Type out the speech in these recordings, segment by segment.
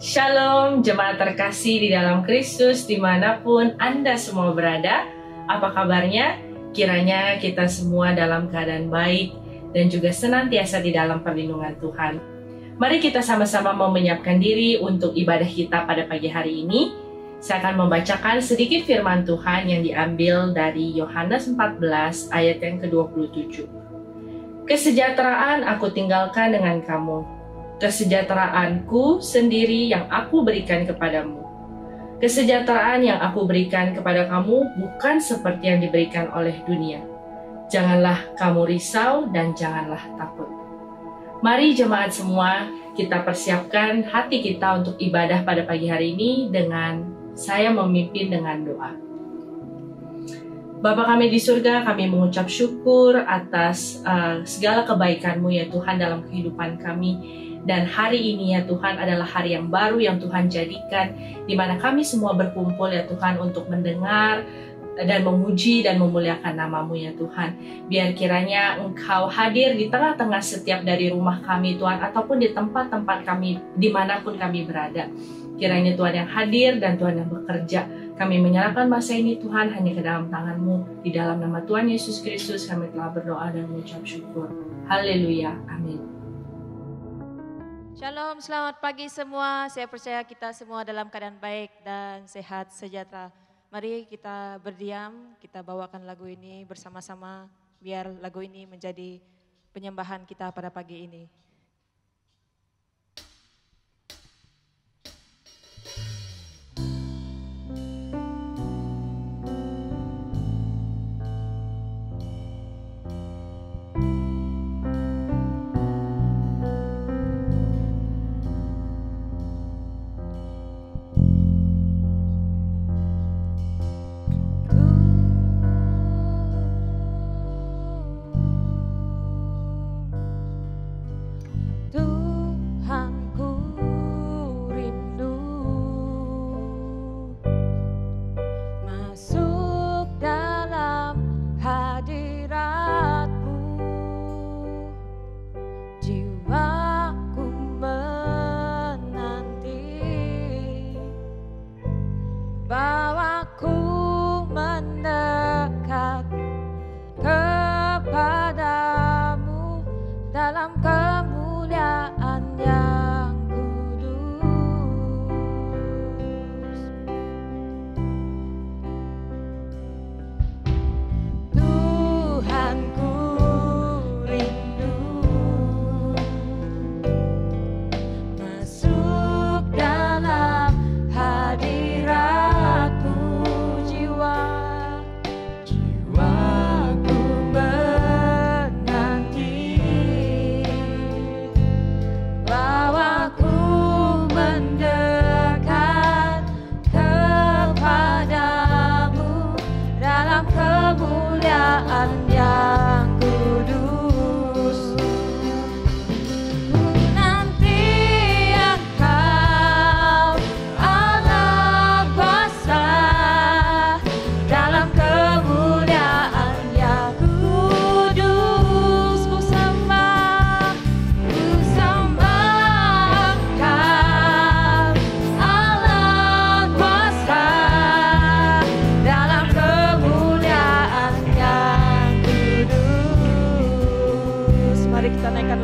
Shalom jemaat terkasih di dalam Kristus dimanapun Anda semua berada. Apa kabarnya? Kiranya kita semua dalam keadaan baik dan juga senantiasa di dalam perlindungan Tuhan. Mari kita sama-sama mau menyiapkan diri untuk ibadah kita pada pagi hari ini. Saya akan membacakan sedikit firman Tuhan yang diambil dari Yohanes 14 ayat yang ke-27. Kesejahteraan aku tinggalkan dengan kamu. Kesejahteraanku sendiri yang aku berikan kepadamu. Kesejahteraan yang aku berikan kepada kamu bukan seperti yang diberikan oleh dunia. Janganlah kamu risau dan janganlah takut. Mari jemaat semua, kita persiapkan hati kita untuk ibadah pada pagi hari ini dengan saya memimpin dengan doa. Bapa kami di surga, kami mengucap syukur atas segala kebaikan-Mu ya Tuhan dalam kehidupan kami. Dan hari ini ya Tuhan adalah hari yang baru yang Tuhan jadikan, di mana kami semua berkumpul ya Tuhan untuk mendengar dan memuji dan memuliakan nama-Mu ya Tuhan. Biar kiranya Engkau hadir di tengah-tengah setiap dari rumah kami Tuhan, ataupun di tempat-tempat kami dimanapun kami berada. Kiranya Tuhan yang hadir dan Tuhan yang bekerja. Kami menyerahkan masa ini Tuhan hanya ke dalam tangan-Mu. Di dalam nama Tuhan Yesus Kristus kami telah berdoa dan mengucap syukur. Haleluya. Amin. Shalom, selamat pagi semua. Saya percaya kita semua dalam keadaan baik dan sehat sejahtera. Mari kita berdiam, kita bawakan lagu ini bersama-sama. Biar lagu ini menjadi penyembahan kita pada pagi ini.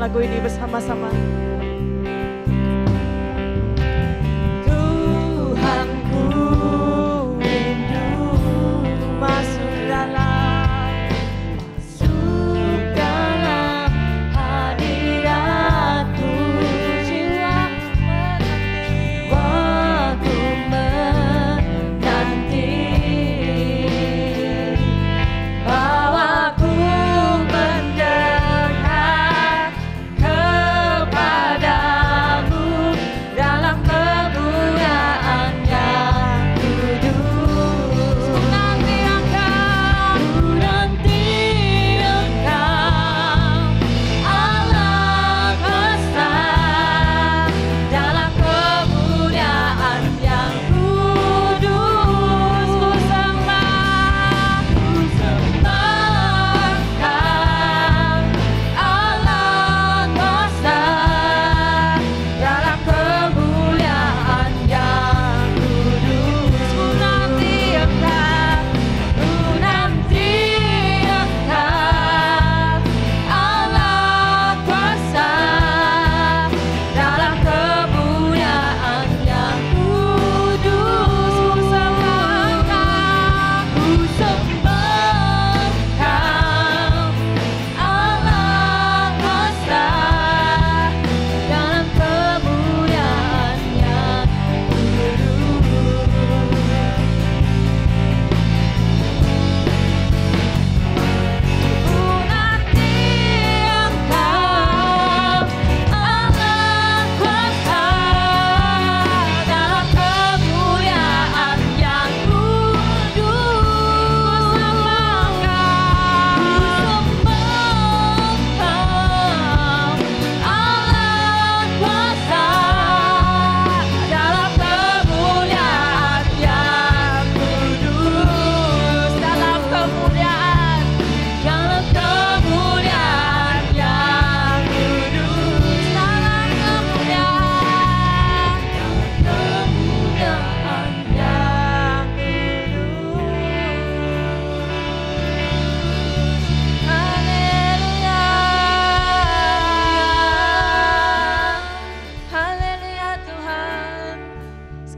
Lagu ini bersama-sama. Tuhanku rindu masuk dalam hadirat-Mu, jiwa menanti, waktu menanti, bawaku mendekat kepada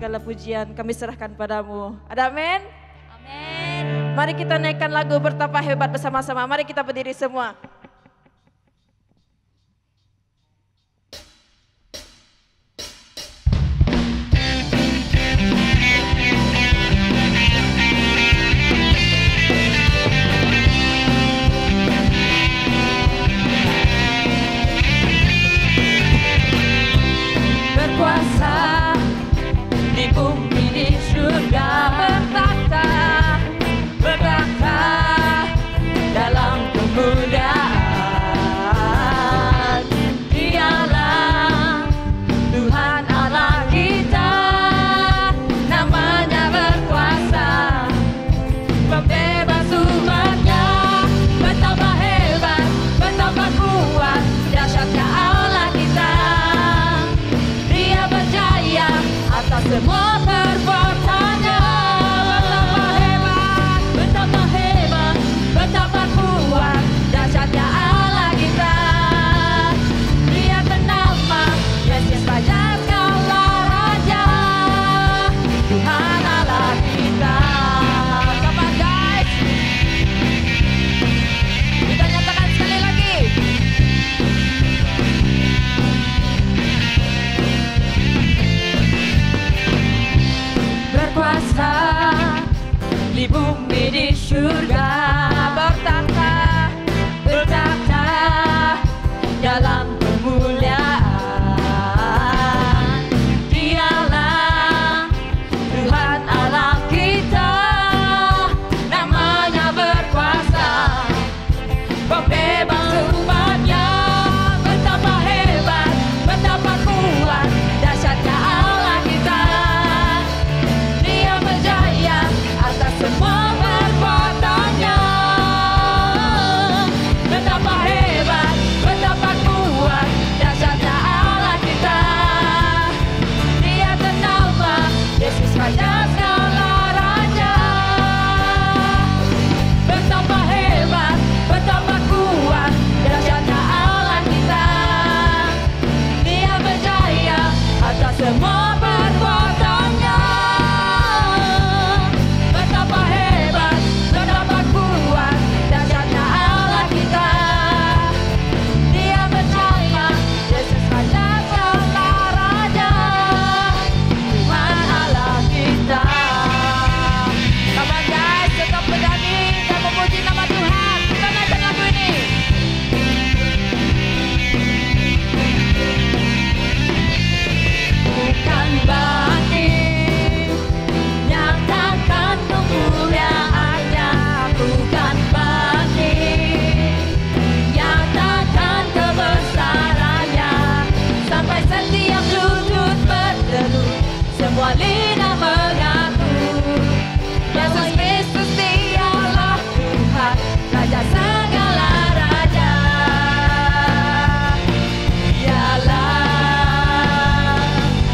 segala pujian kami serahkan padamu. Ada amin? Amin. Mari kita naikkan lagu Betapa Hebat bersama-sama. Mari kita berdiri semua. Berkuasa di bumi di surga, bertata dalam kemuliaan. Dialah Tuhan Allah kita, namanya berkuasa, membebas umatnya. Betapa hebat, betapa kuat, dahsyatnya Allah kita. Dia berjaya atas semua perbuatannya. Betapa hebat, betapa kuat, dahsyatnya Allah kita. Dia bernama Yesus Raja segala raja, Tuhan Allah kita. Come on guys, kita nyatakan sekali lagi. Berkuasa di bumi di surga, bertata dalam kemuliaan. Dialah Tuhan Allah kita, namanya berkuasa, pembebas umatnya. Betapa hebat, betapa kuat, dahsyatnya Allah kita. Dia berjaya atas semua perbuatannya. Betapa hebat, betapa kuat, dahsyatnya Allah kita. Dia bernama Yesus Raja segala raja. Betapa hebat, betapa kuat, dahsyatnya Allah kita. Dia berjaya atas semua perbuatannya. Betapa hebat, betapa kuat, dahsyatnya Allah kita. Dia berjaya, Yesus Raja segala raja, Tuhan Allah kita. Come on guys, tetap bernyanyi dan memuji nama Tuhan. Kita naikkan lagu ini. Bukan bangkit, nyatakan kemuliaannya. Bukan bangkit, nyatakan kebesarannya. Sampai setiap lutut berteduh, semua lidah mengaku Yesus Kristus dialah Tuhan, Raja segala raja. Dialah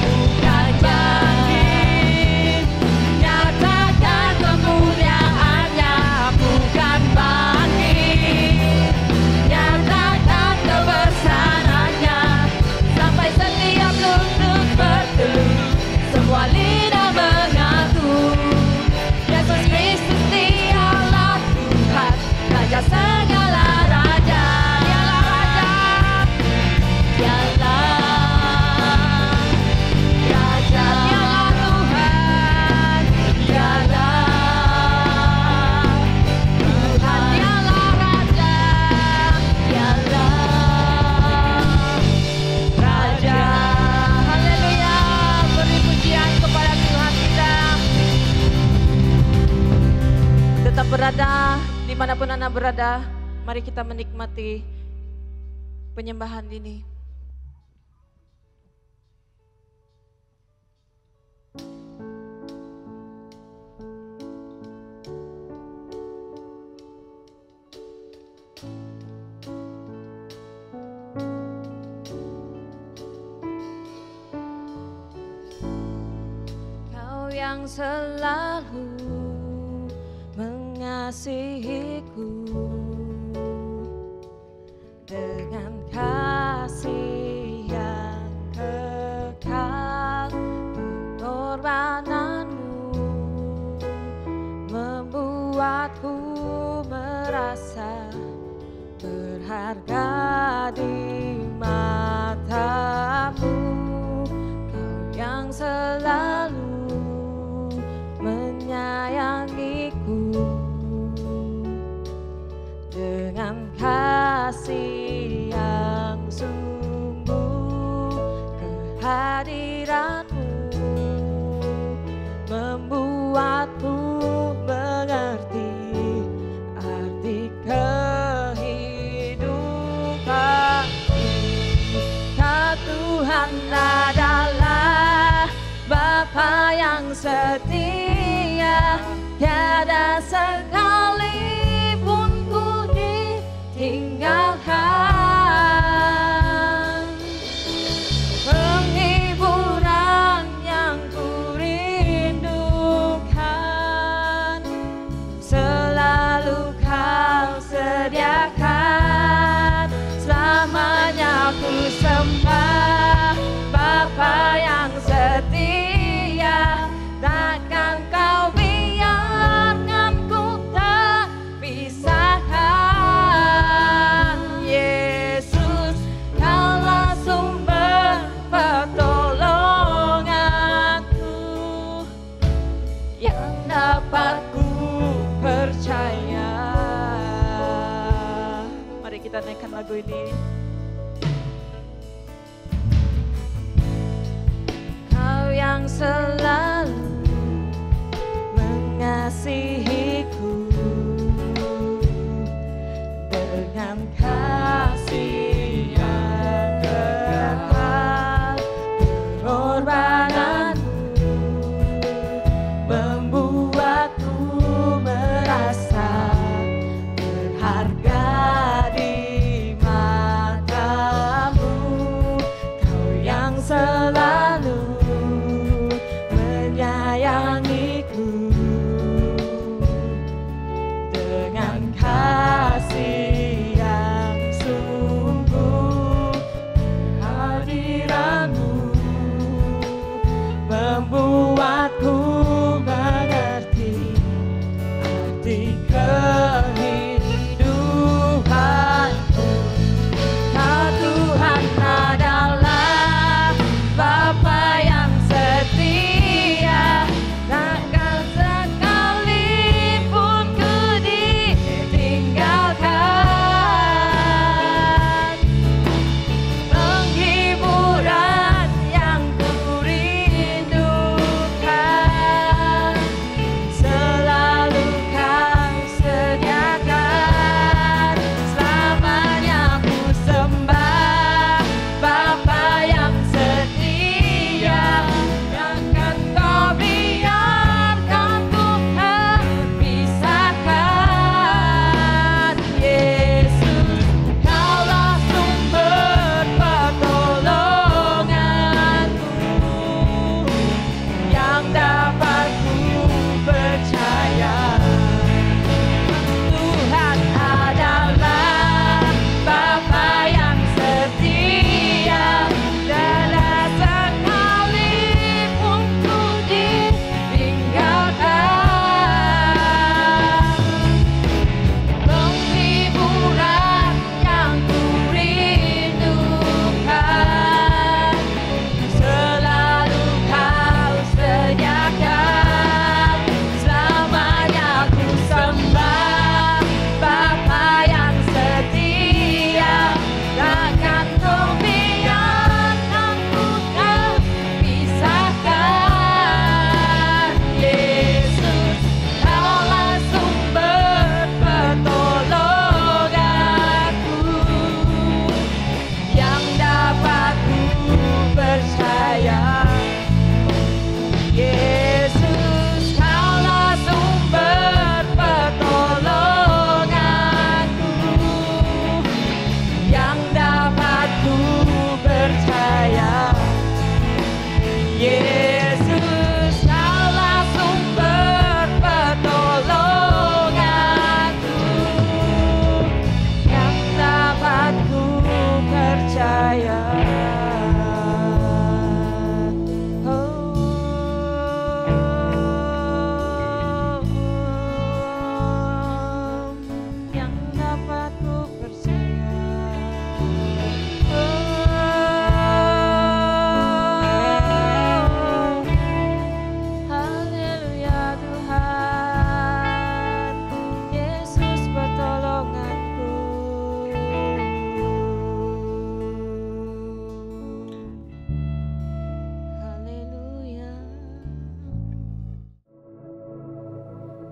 bukan bangkit, nyatakan kemuliaannya. Bukan bangkit, nyatakan kebesarannya. Sampai setiap lutut berteduh, semua lidah mengaku Yesus Kristus dialah Tuhan, Raja segala raja. Dialah Raja, dialah Tuhan, dialah Tuhan, dialah Raja, dialah Raja. Haleluya, beri pujian kepada Tuhan kita. Tetap berada dimanapun Anda berada. Mari kita menikmati penyembahan ini. Kau yang selalu mengasihiku dengan kasih yang kekal, pengorbanan selalu menyayangiku dengan kasih yang sungguh. Kehadiranmu membuatku mengerti arti kehidupan. Kau Tuhan adalah Bapa yang setia, tiada sekalipun ku ditinggalkan. Penghiburan yang ku rindukan selalu kau sediakan. Selamanya ku sembah Bapa yang setia, takkan kau biarkan ku terpisahkan. Yesus, kaulah sumber pertolonganku yang dapat ku percaya. Mari kita naikkan lagu ini. Kau yang selalu mengasihiku dengan kasih yang kekal. Pengorbananmu membuatku merasa berharga di matamu. Kau yang selalu menyayangiku dengan kasih yang sungguh. Kehadiranmu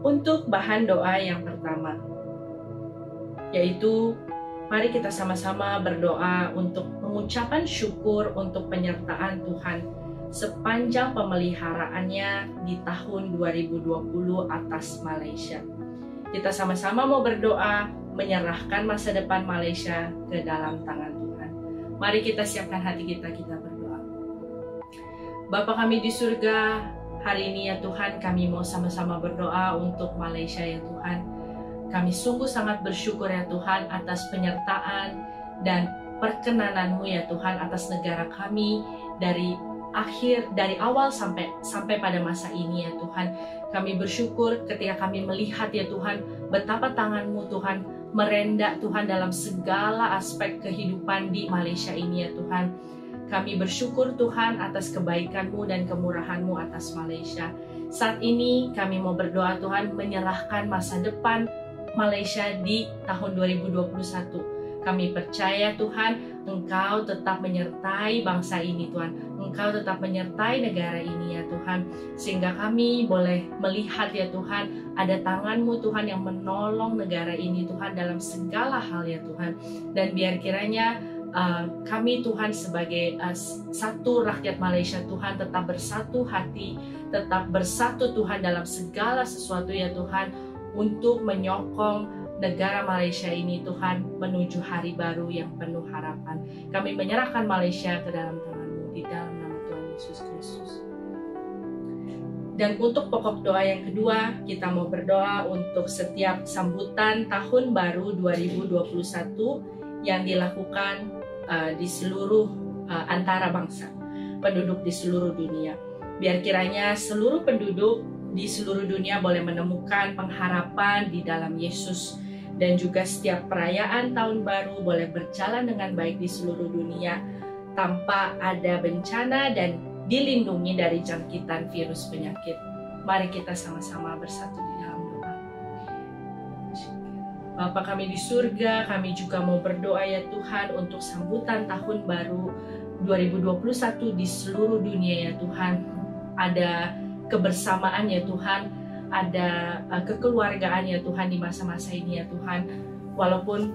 untuk bahan doa yang pertama, yaitu mari kita sama-sama berdoa untuk pengucapan syukur untuk penyertaan Tuhan sepanjang pemeliharaannya di tahun 2020 atas Malaysia. Kita sama-sama mau berdoa menyerahkan masa depan Malaysia ke dalam tangan Tuhan. Mari kita siapkan hati kita berdoa. Bapa kami di surga, hari ini ya Tuhan, kami mau sama-sama berdoa untuk Malaysia ya Tuhan. Kami sungguh sangat bersyukur ya Tuhan atas penyertaan dan perkenanan-Mu ya Tuhan atas negara kami dari awal sampai pada masa ini ya Tuhan. Kami bersyukur ketika kami melihat ya Tuhan betapa tangan-Mu Tuhan merendak Tuhan dalam segala aspek kehidupan di Malaysia ini ya Tuhan. Kami bersyukur Tuhan atas kebaikan-Mu dan kemurahan-Mu atas Malaysia. Saat ini kami mau berdoa Tuhan menyerahkan masa depan Malaysia di tahun 2021. Kami percaya Tuhan, Engkau tetap menyertai bangsa ini Tuhan. Engkau tetap menyertai negara ini ya Tuhan. Sehingga kami boleh melihat ya Tuhan, ada tangan-Mu Tuhan yang menolong negara ini Tuhan dalam segala hal ya Tuhan. Dan biar kiranya kami Tuhan sebagai satu rakyat Malaysia Tuhan tetap bersatu hati, tetap bersatu Tuhan dalam segala sesuatu ya Tuhan, untuk menyokong negara Malaysia ini Tuhan menuju hari baru yang penuh harapan. Kami menyerahkan Malaysia ke dalam tangan-Mu di dalam nama Tuhan Yesus Kristus. Dan untuk pokok doa yang kedua, kita mau berdoa untuk setiap sambutan tahun baru 2021 yang dilakukan di seluruh antara bangsa, penduduk di seluruh dunia. Biar kiranya seluruh penduduk di seluruh dunia boleh menemukan pengharapan di dalam Yesus, dan juga setiap perayaan tahun baru boleh berjalan dengan baik di seluruh dunia tanpa ada bencana dan dilindungi dari jangkitan virus penyakit. Mari kita sama-sama bersatu di dalam doa. Bapa kami di surga, kami juga mau berdoa ya Tuhan untuk sambutan tahun baru 2021 di seluruh dunia ya Tuhan. Ada kebersamaan ya Tuhan, ada kekeluargaan ya Tuhan di masa-masa ini ya Tuhan. Walaupun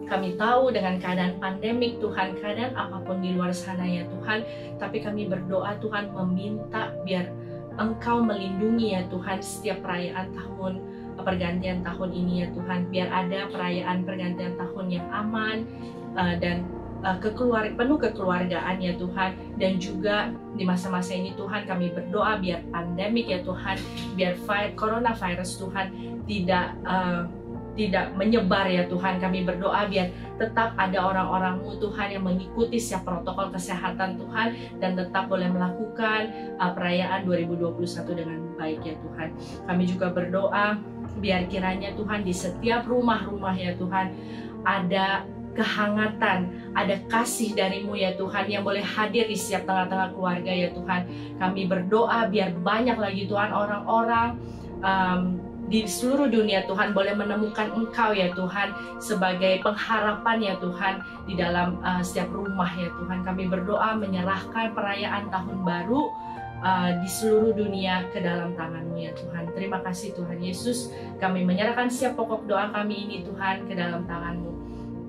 kami tahu dengan keadaan pandemik Tuhan, keadaan apapun di luar sana ya Tuhan, tapi kami berdoa Tuhan meminta biar Engkau melindungi ya Tuhan setiap perayaan pergantian tahun ini ya Tuhan. Biar ada perayaan pergantian tahun yang aman dan penuh kekeluargaan ya Tuhan. Dan juga di masa-masa ini Tuhan kami berdoa biar pandemik ya Tuhan, biar coronavirus Tuhan tidak menyebar ya Tuhan. Kami berdoa biar tetap ada orang-orang-Mu Tuhan yang mengikuti setiap protokol kesehatan Tuhan, dan tetap boleh melakukan perayaan 2021 dengan baik ya Tuhan. Kami juga berdoa biar kiranya Tuhan di setiap rumah-rumah ya Tuhan ada kehangatan, ada kasih dari-Mu ya Tuhan yang boleh hadir di setiap tengah-tengah keluarga ya Tuhan. Kami berdoa biar banyak lagi Tuhan orang-orang di seluruh dunia Tuhan boleh menemukan Engkau ya Tuhan sebagai pengharapan ya Tuhan di dalam setiap rumah ya Tuhan. Kami berdoa menyerahkan perayaan tahun baru di seluruh dunia ke dalam tangan-Mu ya Tuhan. Terima kasih Tuhan Yesus. Kami menyerahkan setiap pokok doa kami ini Tuhan ke dalam tangan-Mu.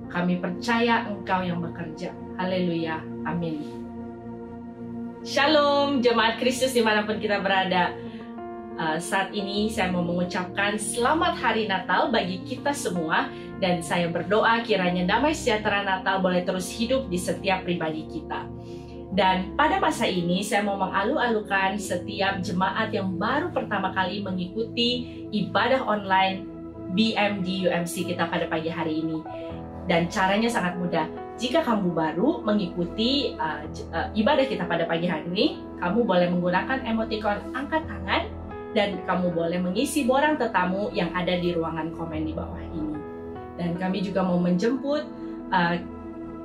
Kami percaya Engkau yang bekerja. Haleluya. Amin. Shalom jemaat Kristus dimanapun kita berada. Saat ini saya mau mengucapkan selamat hari Natal bagi kita semua, dan saya berdoa kiranya damai sejahtera Natal boleh terus hidup di setiap pribadi kita. Dan pada masa ini saya mau mengalu-alukan setiap jemaat yang baru pertama kali mengikuti ibadah online BMD UMC kita pada pagi hari ini. Dan caranya sangat mudah. Jika kamu baru mengikuti ibadah kita pada pagi hari ini, kamu boleh menggunakan emoticon angkat tangan, dan kamu boleh mengisi borang tetamu yang ada di ruangan komen di bawah ini. Dan kami juga mau menjemput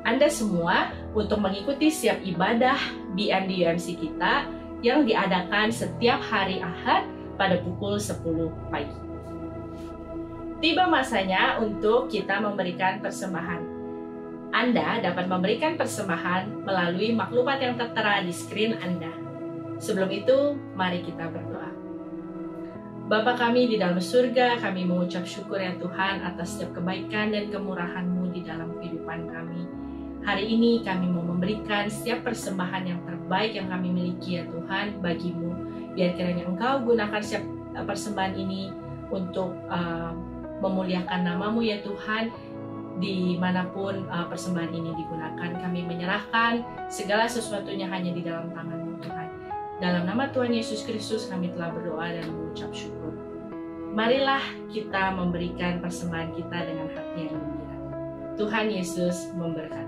Anda semua untuk mengikuti setiap ibadah BMD UMC kita yang diadakan setiap hari Ahad pada pukul 10 pagi. Tiba masanya untuk kita memberikan persembahan. Anda dapat memberikan persembahan melalui maklumat yang tertera di screen Anda. Sebelum itu, mari kita berdoa. Bapa kami di dalam surga, kami mengucap syukur ya Tuhan atas setiap kebaikan dan kemurahan-Mu di dalam kehidupan kami. Hari ini kami mau memberikan setiap persembahan yang terbaik yang kami miliki ya Tuhan bagi-Mu. Biar kiranya Engkau gunakan setiap persembahan ini untuk memuliakan nama-Mu ya Tuhan. Dimanapun persembahan ini digunakan, kami menyerahkan segala sesuatunya hanya di dalam tangan-Mu Tuhan. Dalam nama Tuhan Yesus Kristus kami telah berdoa dan mengucap syukur. Marilah kita memberikan persembahan kita dengan hati yang gembira. Tuhan Yesus memberkati.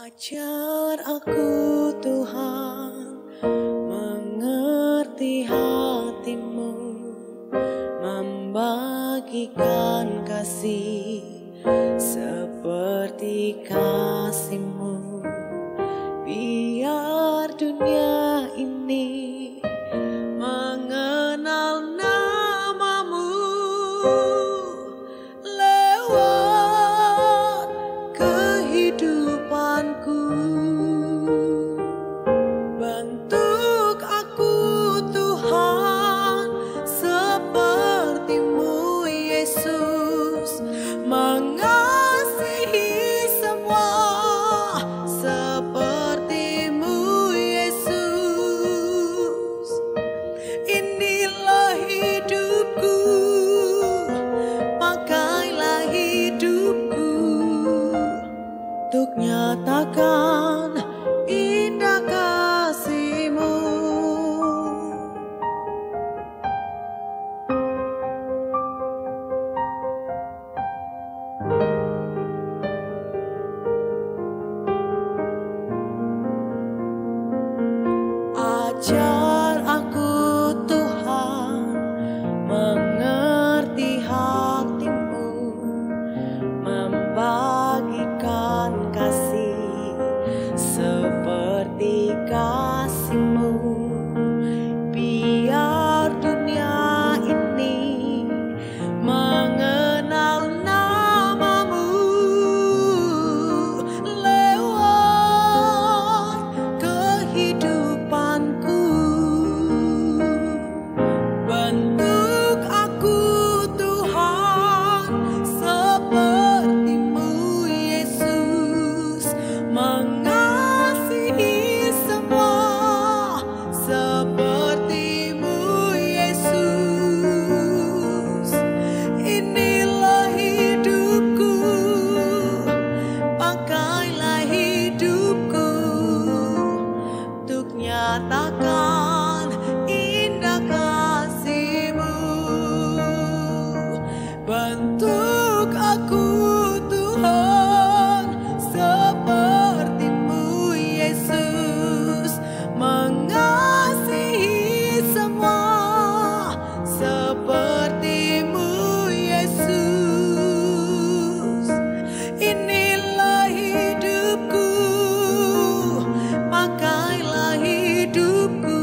Ajar aku Tuhan mengerti hati-Mu, membagikan kasih seperti kasih-Mu. Biar dunia ini mengenal nama-Mu lewat kehidupanku. Bentuk aku Tuhan seperti-Mu Yesus, mengasihi semua seperti-Mu Yesus. Inilah hidupku, pakailah hidupku untuk nyatakan indah kasih-Mu. Ajar aku Tuhan mengerti hati-Mu, membagikan kasih seperti kasih-Mu. Biar dunia ini mengenal nama-Mu lewat kehidupanku. Bentuk aku Tuhan seperti-Mu Yesus, mengasihi semua seperti-Mu Yesus. Inilah hidupku, pakailah hidupku untuk nyatakan indah kasih-Mu. Bentuk aku Tuhan seperti-Mu Yesus, mengasihi semua seperti-Mu Yesus. Inilah hidupku, pakailah hidupku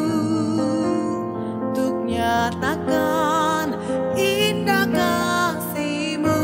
untuk nyatakan indah kasih-Mu.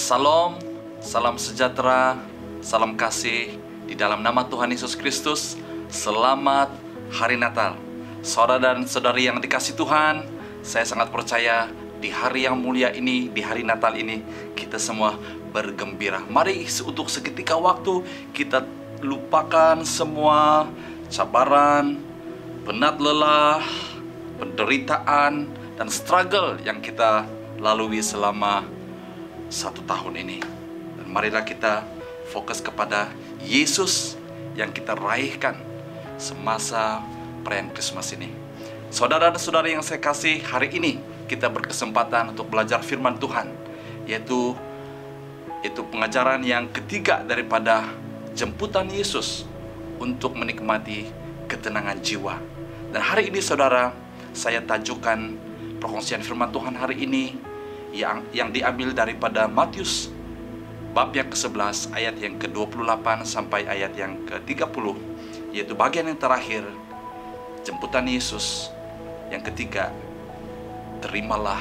Salam, salam sejahtera, salam kasih di dalam nama Tuhan Yesus Kristus. Selamat Hari Natal. Saudara dan saudari yang dikasih Tuhan, saya sangat percaya di hari yang mulia ini, di hari Natal ini, kita semua bergembira. Mari untuk seketika waktu kita lupakan semua cabaran, penat lelah, penderitaan, dan struggle yang kita lalui selama 1 tahun ini. Dan marilah kita fokus kepada Yesus yang kita raihkan semasa perayaan Krismas ini. Saudara dan saudari yang saya kasih, hari ini kita berkesempatan untuk belajar firman Tuhan, yaitu pengajaran yang ketiga daripada jemputan Yesus untuk menikmati ketenangan jiwa. Dan hari ini saudara, saya tajukan perkongsian firman Tuhan hari ini yang diambil daripada Matius bab yang ke-11 ayat yang ke-28 sampai ayat yang ke-30, yaitu bagian yang terakhir jemputan Yesus yang ketiga. Terimalah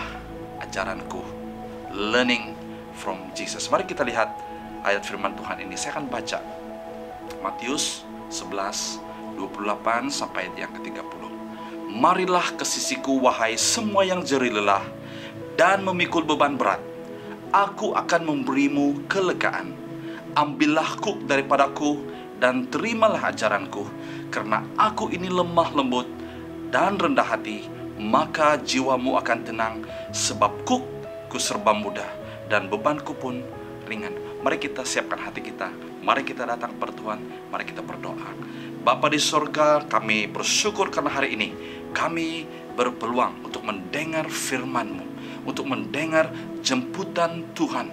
ajaranku, learning from Jesus. Mari kita lihat ayat firman Tuhan ini. Saya akan baca Matius 11 28 sampai ayat yang ke-30. Marilah ke sisiku, wahai semua yang jerih lelah dan memikul beban berat, aku akan memberimu kelegaan. Ambillah kuk daripadaku dan terimalah ajaranku, karena aku ini lemah lembut dan rendah hati, maka jiwamu akan tenang, sebab kukku serba mudah dan bebanku pun ringan. Mari kita siapkan hati kita, mari kita datang kepada Tuhan, mari kita berdoa. Bapa di sorga, kami bersyukur karena hari ini kami berpeluang untuk mendengar firman-Mu, untuk mendengar jemputan Tuhan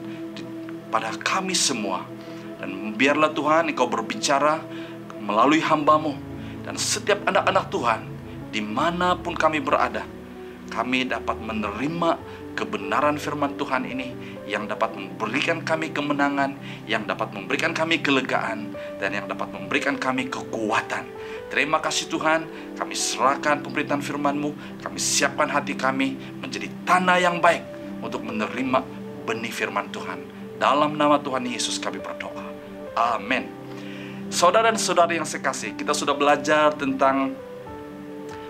pada kami semua. Dan biarlah Tuhan Engkau berbicara melalui hamba-Mu, dan setiap anak-anak Tuhan dimanapun kami berada, kami dapat menerima kebenaran firman Tuhan ini yang dapat memberikan kami kemenangan, yang dapat memberikan kami kelegaan, dan yang dapat memberikan kami kekuatan. Terima kasih Tuhan, kami serahkan pemberitaan firman-Mu, kami siapkan hati kami menjadi tanah yang baik untuk menerima benih firman Tuhan. Dalam nama Tuhan Yesus kami berdoa. Amin. Saudara dan saudari yang saya kasih, kita sudah belajar tentang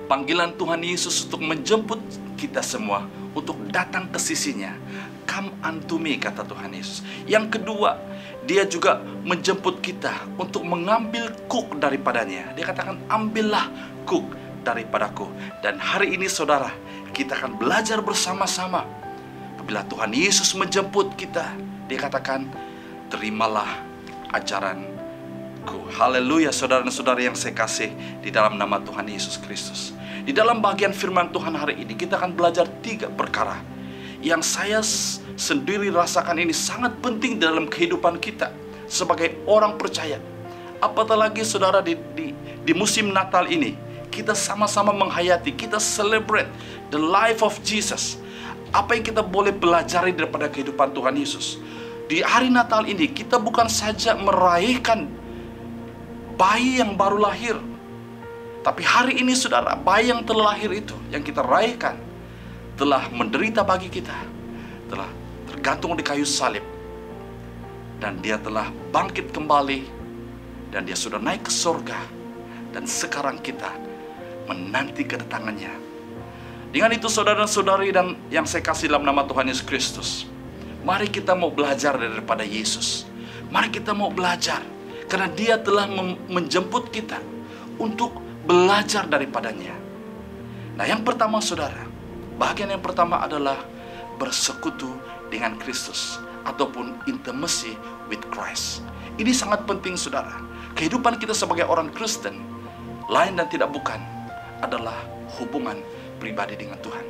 panggilan Tuhan Yesus untuk menjemput kita semua untuk datang ke sisinya. Come unto me, kata Tuhan Yesus. Yang kedua, dia juga menjemput kita untuk mengambil kuk daripadanya. Dia katakan, ambillah kuk daripadaku. Dan hari ini saudara, kita akan belajar bersama-sama. Apabila Tuhan Yesus menjemput kita, dia katakan, terimalah ajaranku. Haleluya, saudara dan saudari yang saya kasih di dalam nama Tuhan Yesus Kristus. Di dalam bagian firman Tuhan hari ini, kita akan belajar 3 perkara yang saya sendiri rasakan ini sangat penting dalam kehidupan kita sebagai orang percaya. Apatah lagi saudara, di musim Natal ini, kita sama-sama menghayati, kita celebrate the life of Jesus. Apa yang kita boleh pelajari daripada kehidupan Tuhan Yesus? Di hari Natal ini, kita bukan saja merayakan bayi yang baru lahir, tapi hari ini saudara, bayi yang telah lahir itu, yang kita rayakan, telah menderita bagi kita, telah tergantung di kayu salib, dan dia telah bangkit kembali, dan dia sudah naik ke surga, dan sekarang kita menanti kedatangannya. Dengan itu saudara dan saudari dan yang saya kasih dalam nama Tuhan Yesus Kristus, mari kita mau belajar daripada Yesus. Mari kita mau belajar, karena dia telah menjemput kita untuk belajar daripadanya. Nah, yang pertama saudara, bagian yang pertama adalah bersekutu dengan Kristus, ataupun intimacy with Christ. Ini sangat penting saudara. Kehidupan kita sebagai orang Kristen, lain dan tidak bukan, adalah hubungan pribadi dengan Tuhan.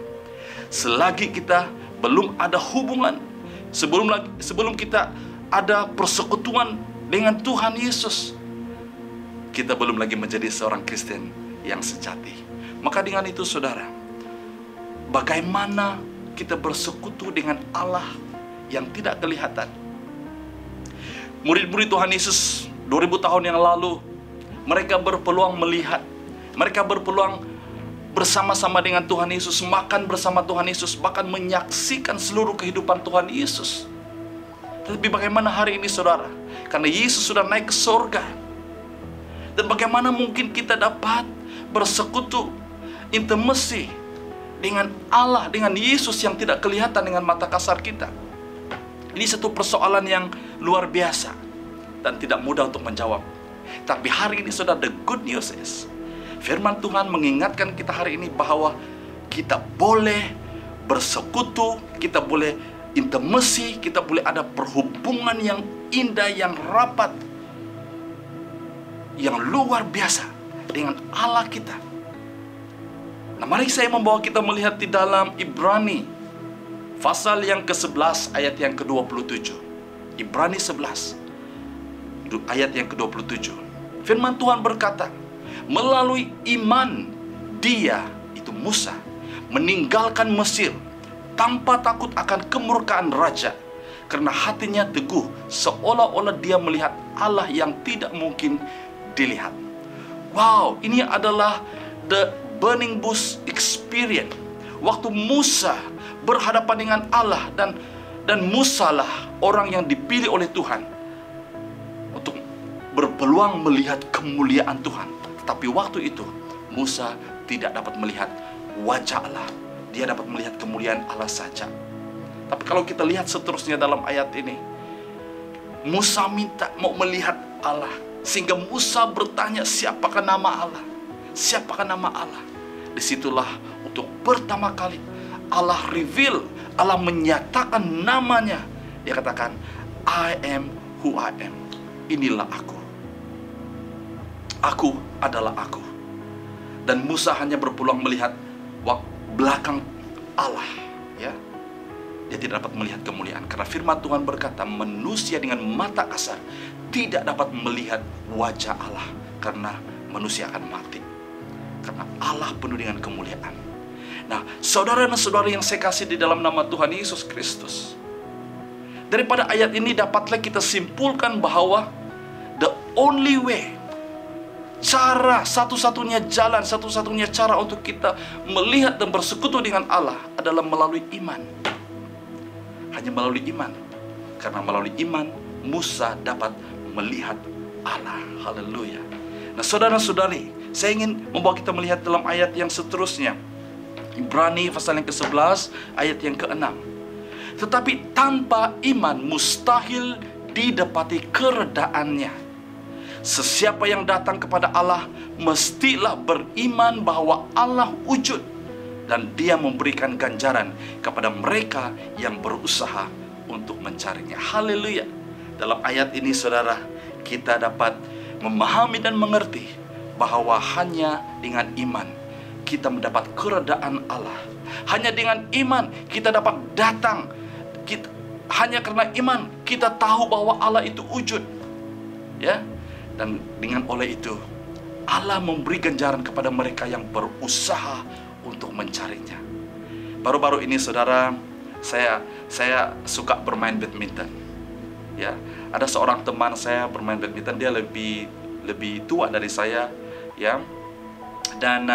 Selagi kita belum ada hubungan, sebelum kita ada persekutuan dengan Tuhan Yesus, kita belum lagi menjadi seorang Kristen yang sejati. Maka dengan itu saudara, bagaimana kita bersekutu dengan Allah yang tidak kelihatan? Murid-murid Tuhan Yesus 2000 tahun yang lalu, mereka berpeluang melihat, mereka berpeluang bersama-sama dengan Tuhan Yesus, makan bersama Tuhan Yesus, bahkan menyaksikan seluruh kehidupan Tuhan Yesus. Tetapi bagaimana hari ini saudara? Karena Yesus sudah naik ke surga. Dan bagaimana mungkin kita dapat bersekutu, intimasi dengan Allah, dengan Yesus yang tidak kelihatan dengan mata kasar kita? Ini satu persoalan yang luar biasa dan tidak mudah untuk menjawab. Tapi hari ini saudara, the good news is, firman Tuhan mengingatkan kita hari ini bahwa kita boleh bersekutu, kita boleh intimasi, kita boleh ada perhubungan yang indah, yang rapat, yang luar biasa dengan Allah kita. Nah, mari saya membawa kita melihat di dalam Ibrani pasal yang ke-11 ayat yang ke-27. Ibrani 11 ayat yang ke-27. Firman Tuhan berkata, melalui iman dia, itu Musa, meninggalkan Mesir tanpa takut akan kemurkaan raja, karena hatinya teguh, seolah-olah dia melihat Allah yang tidak mungkin dilihat. Wow, ini adalah the burning bush experience. Waktu Musa berhadapan dengan Allah, dan Musa lah orang yang dipilih oleh Tuhan untuk berpeluang melihat kemuliaan Tuhan. Tetapi waktu itu Musa tidak dapat melihat wajah Allah. Dia dapat melihat kemuliaan Allah saja. Tapi kalau kita lihat seterusnya dalam ayat ini, Musa minta mau melihat Allah, sehingga Musa bertanya, siapakah nama Allah? Siapakah nama Allah? Disitulah untuk pertama kali Allah reveal, Allah menyatakan namanya. Dia katakan, I am who I am. Inilah aku. Aku adalah aku. Dan Musa hanya berpeluang melihat belakang Allah, ya. Dia tidak dapat melihat kemuliaan, karena firman Tuhan berkata, manusia dengan mata kasar tidak dapat melihat wajah Allah, karena manusia akan mati. Karena Allah penuh dengan kemuliaan. Nah, saudara dan saudari yang saya kasih di dalam nama Tuhan Yesus Kristus, daripada ayat ini dapatlah kita simpulkan bahwa the only way, cara satu-satunya jalan, satu-satunya cara untuk kita melihat dan bersekutu dengan Allah adalah melalui iman. Hanya melalui iman. Karena melalui iman Musa dapat melihat Allah. Haleluya. Nah, saudara-saudari, saya ingin membawa kita melihat dalam ayat yang seterusnya. Ibrani pasal yang ke-11 ayat yang ke-6. Tetapi tanpa iman mustahil didapati keredaannya. Sesiapa yang datang kepada Allah mestilah beriman bahwa Allah wujud, dan dia memberikan ganjaran kepada mereka yang berusaha untuk mencarinya. Haleluya. Dalam ayat ini saudara, kita dapat memahami dan mengerti bahwa hanya dengan iman kita mendapat keredaan Allah. Hanya dengan iman kita dapat datang. Hanya karena iman kita tahu bahwa Allah itu wujud, ya. Dan dengan oleh itu Allah memberi ganjaran kepada mereka yang berusaha untuk mencarinya. Baru-baru ini saudara, saya suka bermain badminton. Ya, ada seorang teman saya bermain badminton, dia lebih tua dari saya, ya. Dan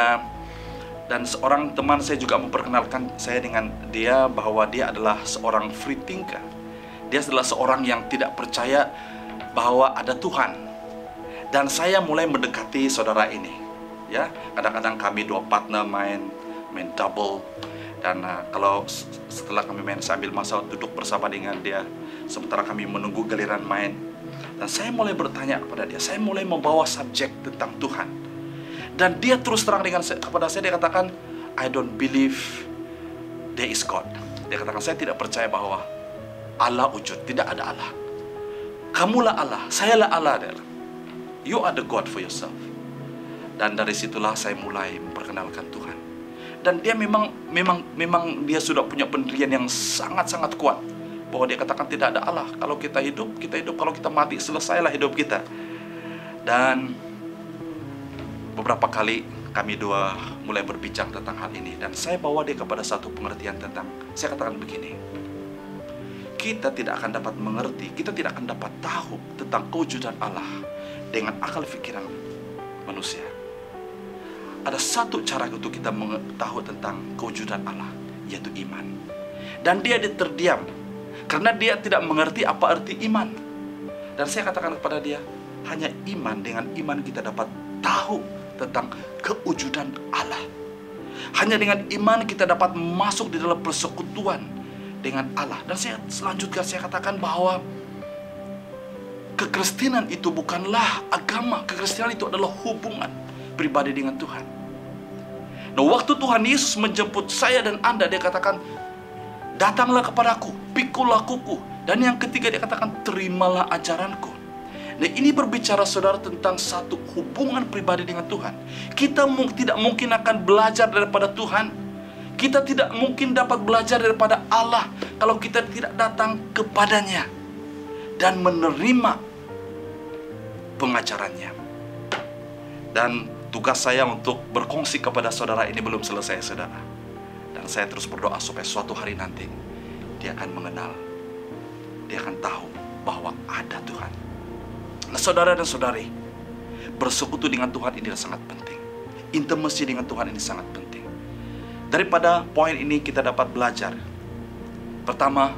seorang teman saya juga memperkenalkan saya dengan dia bahwa dia adalah seorang free thinker. Dia adalah seorang yang tidak percaya bahwa ada Tuhan. Dan saya mulai mendekati saudara ini, ya. Kadang-kadang kami dua partner main double, dan kalau setelah kami main, saya ambil masa duduk bersama dengan dia sementara kami menunggu giliran main. Dan saya mulai bertanya kepada dia, saya mulai membawa subjek tentang Tuhan, dan dia terus terang kepada saya, dia katakan, I don't believe there is God. Dia katakan, saya tidak percaya bahwa Allah wujud, tidak ada Allah. Kamulah Allah, sayalah Allah. Dia, you are the God for yourself. Dan dari situlah saya mulai memperkenalkan Tuhan. Dan dia memang dia sudah punya pendirian yang sangat-sangat kuat, bahwa dia katakan tidak ada Allah. Kalau kita hidup, kita hidup. Kalau kita mati, selesailah hidup kita. Dan beberapa kali kami dua mulai berbincang tentang hal ini, dan saya bawa dia kepada satu pengertian tentang, saya katakan begini, kita tidak akan dapat mengerti, kita tidak akan dapat tahu tentang kewujudan Allah dengan akal pikiran manusia. Ada satu cara untuk kita mengetahui tentang kewujudan Allah, yaitu iman. Dan dia terdiam. Karena dia tidak mengerti apa arti iman. Dan saya katakan kepada dia, hanya iman, dengan iman kita dapat tahu tentang kewujudan Allah. Hanya dengan iman kita dapat masuk di dalam persekutuan dengan Allah. Dan saya selanjutnya saya katakan bahwa kekristenan itu bukanlah agama. Kekristenan itu adalah hubungan pribadi dengan Tuhan. Nah, waktu Tuhan Yesus menjemput saya dan Anda, dia katakan, datanglah kepadaku, pikulah kuku. Dan yang ketiga dia katakan, terimalah ajaranku. Nah, ini berbicara saudara tentang satu hubungan pribadi dengan Tuhan. Kita tidak mungkin akan belajar daripada Tuhan. Kita tidak mungkin dapat belajar daripada Allah kalau kita tidak datang kepadanya dan menerima pengajarannya. Dan tugas saya untuk berkongsi kepada saudara ini belum selesai, saudara. Dan saya terus berdoa supaya suatu hari nanti dia akan mengenal, dia akan tahu bahwa ada Tuhan. Nah, saudara dan saudari, bersekutu dengan Tuhan ini sangat penting. Intimasi dengan Tuhan ini sangat penting. Daripada poin ini kita dapat belajar. Pertama,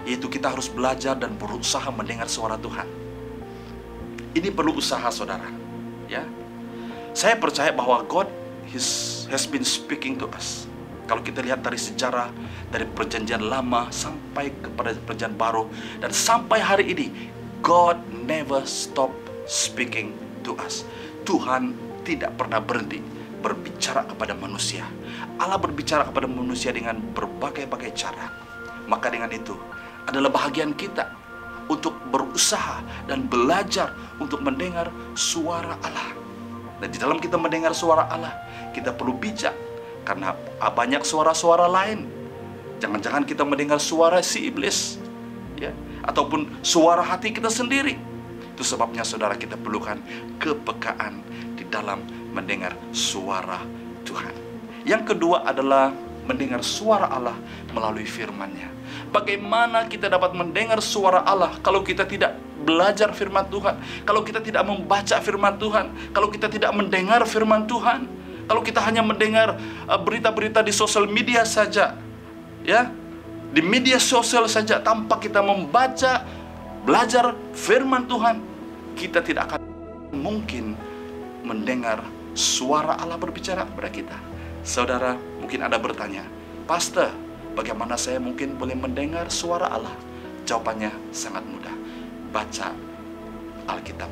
yaitu kita harus belajar dan berusaha mendengar suara Tuhan. Ini perlu usaha, saudara. Ya, saya percaya bahwa God has been speaking to us. Kalau kita lihat dari sejarah, dari perjanjian lama sampai kepada perjanjian baru, dan sampai hari ini, God never stop speaking to us. Tuhan tidak pernah berhenti berbicara kepada manusia. Allah berbicara kepada manusia dengan berbagai-bagai cara. Maka dengan itu adalah bahagian kita untuk berusaha dan belajar untuk mendengar suara Allah. Dan di dalam kita mendengar suara Allah, kita perlu bijak, karena banyak suara-suara lain. Jangan-jangan kita mendengar suara si iblis, ya, ataupun suara hati kita sendiri. Itu sebabnya saudara, kita perlukan kepekaan di dalam mendengar suara Tuhan. Yang kedua adalah mendengar suara Allah melalui firman-Nya. Bagaimana kita dapat mendengar suara Allah kalau kita tidak belajar firman Tuhan, kalau kita tidak membaca firman Tuhan, kalau kita tidak mendengar firman Tuhan, kalau kita hanya mendengar berita-berita di sosial media saja, ya, di media sosial saja, tanpa kita membaca, belajar firman Tuhan, kita tidak akan mungkin mendengar suara Allah berbicara kepada kita. Saudara, mungkin Anda bertanya, Pastor, bagaimana saya mungkin boleh mendengar suara Allah? Jawabannya sangat mudah. Baca Alkitab.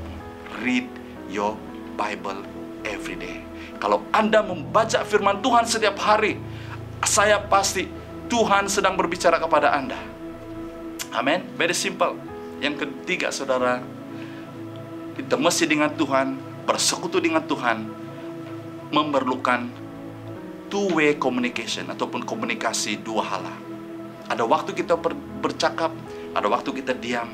Read your Bible every day. Kalau Anda membaca firman Tuhan setiap hari, saya pasti Tuhan sedang berbicara kepada Anda. Amin. Very simple. Yang ketiga, saudara, kita mesti dengan Tuhan, bersekutu dengan Tuhan, memerlukan two-way communication ataupun komunikasi dua hala. Ada waktu kita bercakap, ada waktu kita diam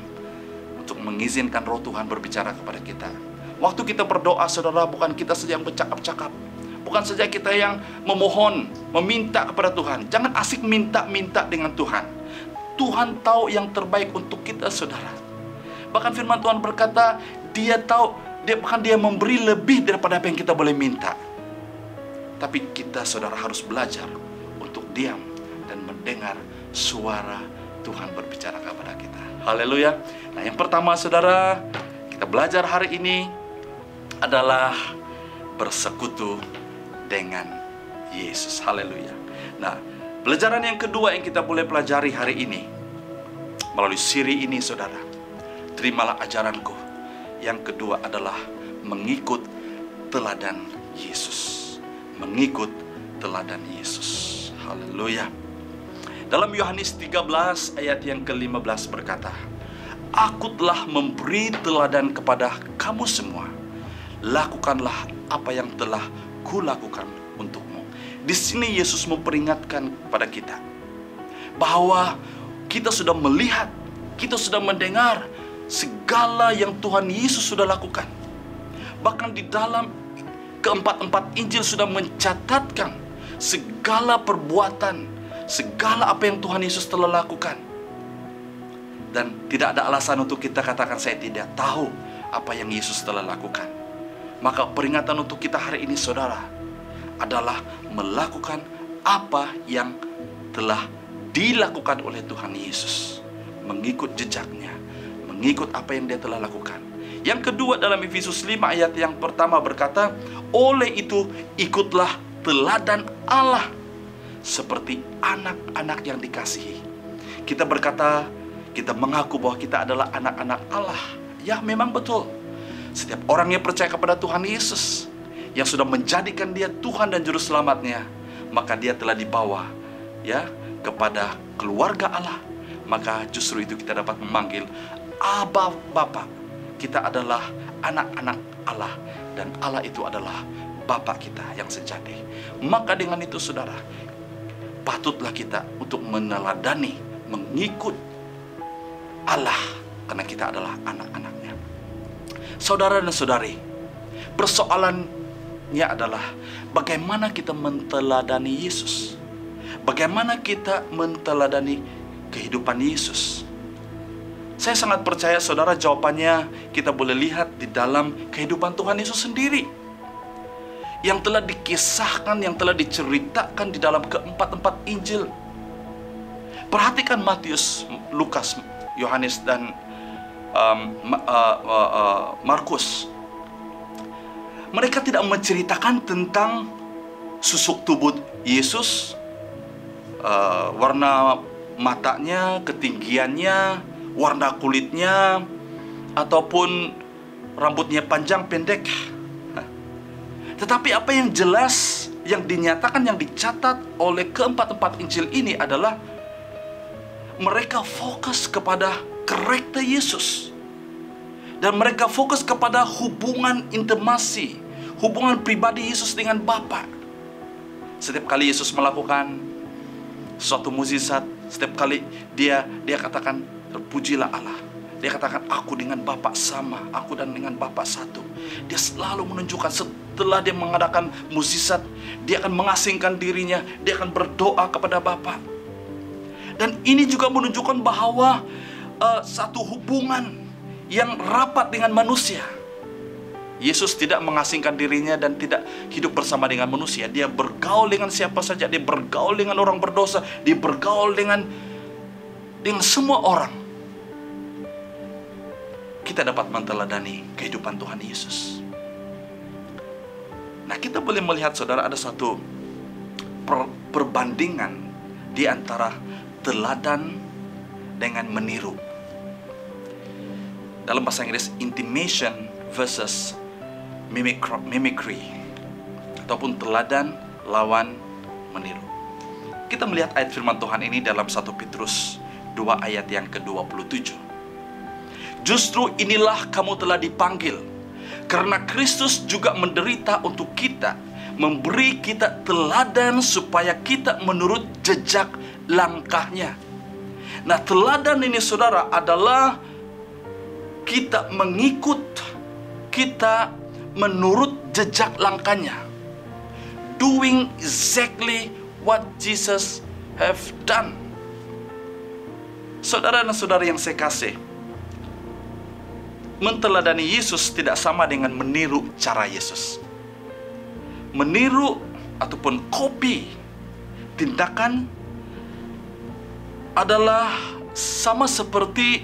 untuk mengizinkan Roh Tuhan berbicara kepada kita. Waktu kita berdoa, saudara, bukan kita saja yang bercakap-cakap, bukan saja kita yang memohon, meminta kepada Tuhan. Jangan asik minta-minta dengan Tuhan. Tuhan tahu yang terbaik untuk kita, saudara. Bahkan firman Tuhan berkata, Dia tahu, bahkan Dia memberi lebih daripada apa yang kita boleh minta. Tapi kita, saudara, harus belajar untuk diam dan mendengar suara Tuhan berbicara kepada kita. Haleluya. Nah, yang pertama, saudara, kita belajar hari ini adalah bersekutu dengan Yesus. Haleluya. Nah, pelajaran yang kedua yang kita boleh pelajari hari ini melalui siri ini, saudara, terimalah ajaranku. Yang kedua adalah mengikut teladan Yesus. Mengikut teladan Yesus. Haleluya. Dalam Yohanes 13 ayat yang ke-15 berkata, Aku telah memberi teladan kepada kamu semua. Lakukanlah apa yang telah kulakukan untukmu. Di sini Yesus memperingatkan kepada kita bahwa kita sudah melihat, kita sudah mendengar segala yang Tuhan Yesus sudah lakukan. Bahkan di dalam keempat-empat Injil sudah mencatatkan segala perbuatan, segala apa yang Tuhan Yesus telah lakukan. Dan tidak ada alasan untuk kita katakan saya tidak tahu apa yang Yesus telah lakukan. Maka peringatan untuk kita hari ini, saudara, adalah melakukan apa yang telah dilakukan oleh Tuhan Yesus. mengikut jejaknya, mengikut apa yang dia telah lakukan. Yang kedua, dalam Efesus 5 ayat yang pertama berkata, oleh itu ikutlah teladan Allah seperti anak-anak yang dikasihi. Kita berkata, kita mengaku bahwa kita adalah anak-anak Allah. Ya, memang betul. Setiap orang yang percaya kepada Tuhan Yesus, yang sudah menjadikan dia Tuhan dan Juru Selamatnya, maka dia telah dibawa ya kepada keluarga Allah. Maka justru itu kita dapat memanggil Aba Bapa. Kita adalah anak-anak Allah, dan Allah itu adalah Bapa kita yang sejati. Maka dengan itu saudara, patutlah kita untuk meneladani, mengikut Allah, karena kita adalah anak-anaknya. Saudara dan saudari, persoalannya adalah bagaimana kita menteladani Yesus. Bagaimana kita menteladani kehidupan Yesus. Saya sangat percaya saudara, jawabannya kita boleh lihat di dalam kehidupan Tuhan Yesus sendiri, yang telah dikisahkan, yang telah diceritakan di dalam keempat Injil. Perhatikan Matius, Lukas, Yohanes, dan Markus. Mereka tidak menceritakan tentang susuk tubuh Yesus, warna matanya, ketinggiannya, warna kulitnya, ataupun rambutnya panjang pendek. Tetapi apa yang jelas, yang dinyatakan, yang dicatat oleh keempat Injil ini adalah mereka fokus kepada karakter Yesus. Dan mereka fokus kepada hubungan intimasi, hubungan pribadi Yesus dengan Bapa. Setiap kali Yesus melakukan suatu mukjizat, setiap kali dia katakan, terpujilah Allah. Dia katakan, aku dengan Bapa sama, aku dan dengan Bapa satu. Dia selalu menunjukkan, setelah dia mengadakan mukjizat, dia akan mengasingkan dirinya, dia akan berdoa kepada Bapa. Dan ini juga menunjukkan bahwa satu hubungan yang rapat dengan manusia. Yesus tidak mengasingkan dirinya dan tidak hidup bersama dengan manusia. Dia bergaul dengan siapa saja, dia bergaul dengan orang berdosa, dia bergaul dengan semua orang. Kita dapat menteladani kehidupan Tuhan Yesus. Nah, kita boleh melihat saudara, ada satu perbandingan di antara teladan dengan meniru. Dalam bahasa Inggris, intimation versus mimicry, ataupun teladan lawan meniru. Kita melihat ayat firman Tuhan ini dalam 1 Petrus 2 ayat yang ke-27. Justru inilah kamu telah dipanggil, karena Kristus juga menderita untuk kita, memberi kita teladan supaya kita menurut jejak langkahnya. Nah, teladan ini saudara adalah kita mengikut, kita menurut jejak langkahnya, doing exactly what Jesus have done. Saudara dan saudari yang saya kasih, menteladani Yesus tidak sama dengan meniru cara Yesus. Meniru ataupun copy tindakan adalah sama seperti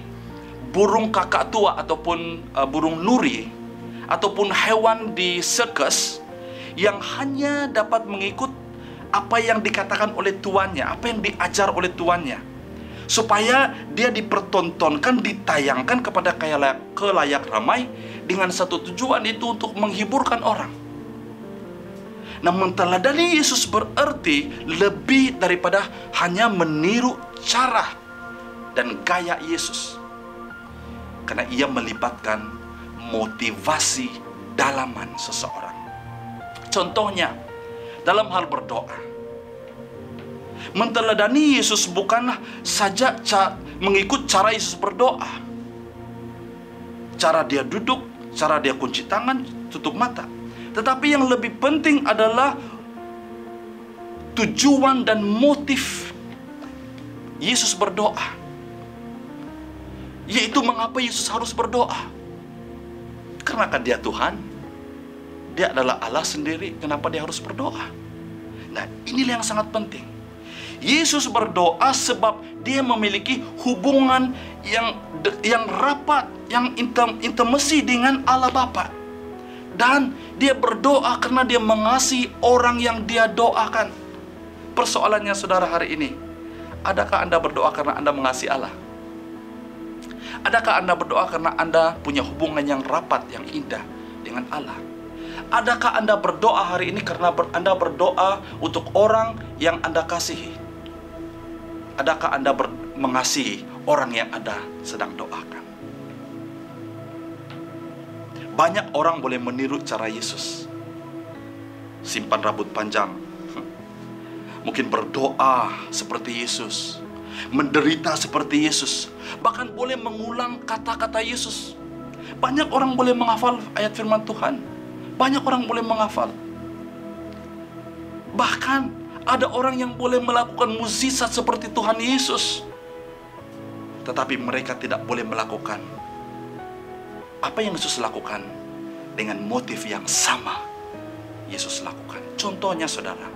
burung kakak tua ataupun burung nuri ataupun hewan di sirkus yang hanya dapat mengikut apa yang dikatakan oleh tuannya, apa yang diajar oleh tuannya, supaya dia dipertontonkan, ditayangkan kepada khalayak ramai dengan satu tujuan, itu untuk menghiburkan orang. Nah, menteladani Yesus berarti lebih daripada hanya meniru cara dan gaya Yesus, karena ia melibatkan motivasi dalaman seseorang. Contohnya, dalam hal berdoa, menteladani Yesus bukanlah saja mengikut cara Yesus berdoa, cara dia duduk, cara dia kunci tangan, tutup mata. Tetapi yang lebih penting adalah tujuan dan motif Yesus berdoa, yaitu mengapa Yesus harus berdoa. Karena kan dia Tuhan, dia adalah Allah sendiri. Kenapa dia harus berdoa? Nah, inilah yang sangat penting. Yesus berdoa sebab dia memiliki hubungan yang rapat, yang intimasi dengan Allah Bapa. Dan dia berdoa karena dia mengasihi orang yang dia doakan. Persoalannya saudara hari ini, adakah Anda berdoa karena Anda mengasihi Allah? Adakah Anda berdoa karena Anda punya hubungan yang rapat, yang indah dengan Allah? Adakah Anda berdoa hari ini karena Anda berdoa untuk orang yang Anda kasihi? Adakah Anda mengasihi orang yang Anda sedang doakan? Banyak orang boleh meniru cara Yesus. Simpan rambut panjang. Mungkin berdoa seperti Yesus. Menderita seperti Yesus. Bahkan boleh mengulang kata-kata Yesus. Banyak orang boleh menghafal ayat firman Tuhan. Banyak orang boleh menghafal. Bahkan ada orang yang boleh melakukan mukjizat seperti Tuhan Yesus. Tetapi mereka tidak boleh melakukan apa yang Yesus lakukan dengan motif yang sama Yesus lakukan. Contohnya saudara,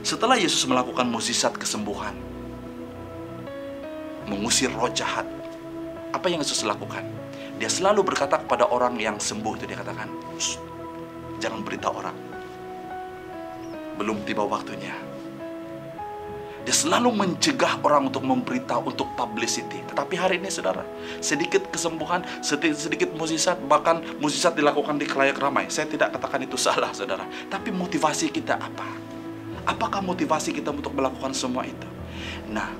setelah Yesus melakukan mukjizat kesembuhan, mengusir roh jahat, apa yang Yesus lakukan? Dia selalu berkata kepada orang yang sembuh itu, dia katakan, jangan beritahu orang, belum tiba waktunya. Dia selalu mencegah orang untuk memberitahu, untuk publicity. Tetapi hari ini saudara, sedikit kesembuhan, sedikit mukjizat, bahkan mukjizat dilakukan di khalayak ramai. Saya tidak katakan itu salah saudara. Tapi motivasi kita apa? Apakah motivasi kita untuk melakukan semua itu? Nah,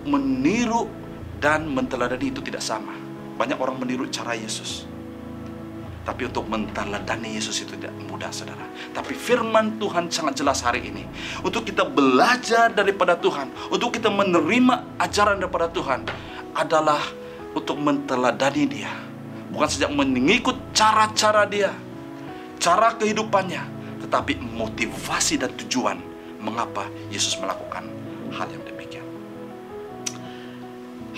meniru dan menteladani itu tidak sama. Banyak orang meniru cara Yesus. Tapi untuk menteladani Yesus itu tidak mudah saudara. Tapi firman Tuhan sangat jelas hari ini. Untuk kita belajar daripada Tuhan, untuk kita menerima ajaran daripada Tuhan, adalah untuk menteladani Dia. Bukan saja mengikut cara-cara Dia, cara kehidupannya, tetapi motivasi dan tujuan mengapa Yesus melakukan hal yang demikian.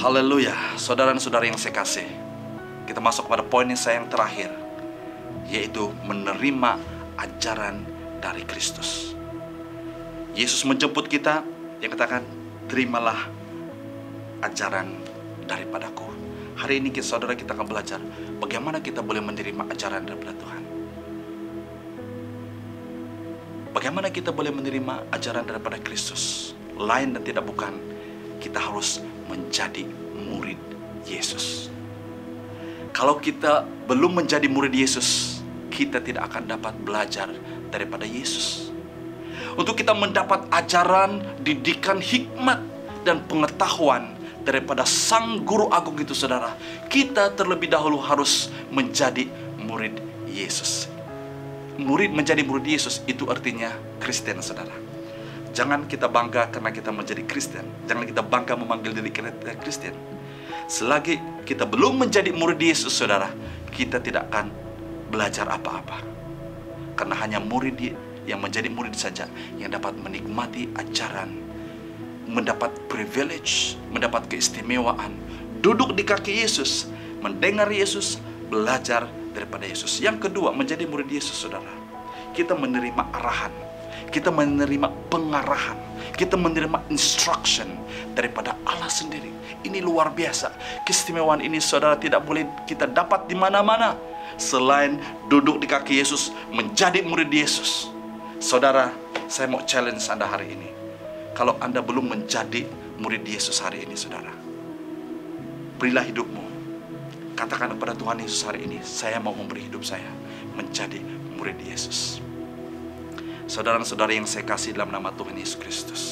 Haleluya, saudara dan saudara yang saya kasih. Kita masuk pada poin yang terakhir, yaitu menerima ajaran dari Kristus. Yesus menjemput kita, yang katakan, terimalah ajaran daripadaku. Hari ini saudara kita akan belajar bagaimana kita boleh menerima ajaran daripada Tuhan. Bagaimana kita boleh menerima ajaran daripada Kristus. Lain dan tidak bukan, kita harus menjadi murid Yesus. Kalau kita belum menjadi murid Yesus, kita tidak akan dapat belajar daripada Yesus. Untuk kita mendapat ajaran, didikan, hikmat, dan pengetahuan daripada Sang Guru Agung itu saudara, kita terlebih dahulu harus menjadi murid Yesus. Menjadi murid Yesus itu artinya Kristen saudara. Jangan kita bangga karena kita menjadi Kristen. Jangan kita bangga memanggil diri kita Kristen. Selagi kita belum menjadi murid Yesus saudara, kita tidak akan belajar apa-apa. Karena hanya murid yang menjadi murid saja yang dapat menikmati ajaran, mendapat privilege, mendapat keistimewaan, duduk di kaki Yesus, mendengar Yesus, belajar daripada Yesus. Yang kedua, menjadi murid Yesus saudara, kita menerima arahan, kita menerima pengarahan, kita menerima instruction daripada Allah sendiri. Ini luar biasa. Keistimewaan ini saudara tidak boleh kita dapat di mana-mana selain duduk di kaki Yesus, menjadi murid Yesus. Saudara, saya mau challenge Anda hari ini. Kalau Anda belum menjadi murid Yesus hari ini saudara, berilah hidupmu. Katakan kepada Tuhan Yesus hari ini, saya mau memberi hidup saya menjadi murid Yesus. Saudara-saudara yang saya kasih dalam nama Tuhan Yesus Kristus,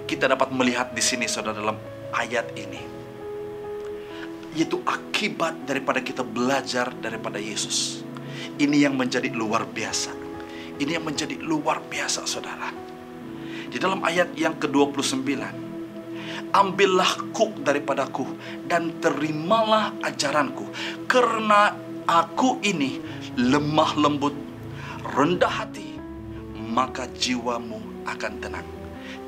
kita dapat melihat di sini saudara dalam ayat ini, yaitu akibat daripada kita belajar daripada Yesus. Ini yang menjadi luar biasa. Ini yang menjadi luar biasa saudara. Di dalam ayat yang ke-29, ambillah kuk daripadaku dan terimalah ajaranku, karena aku ini lemah lembut, rendah hati, maka jiwamu akan tenang.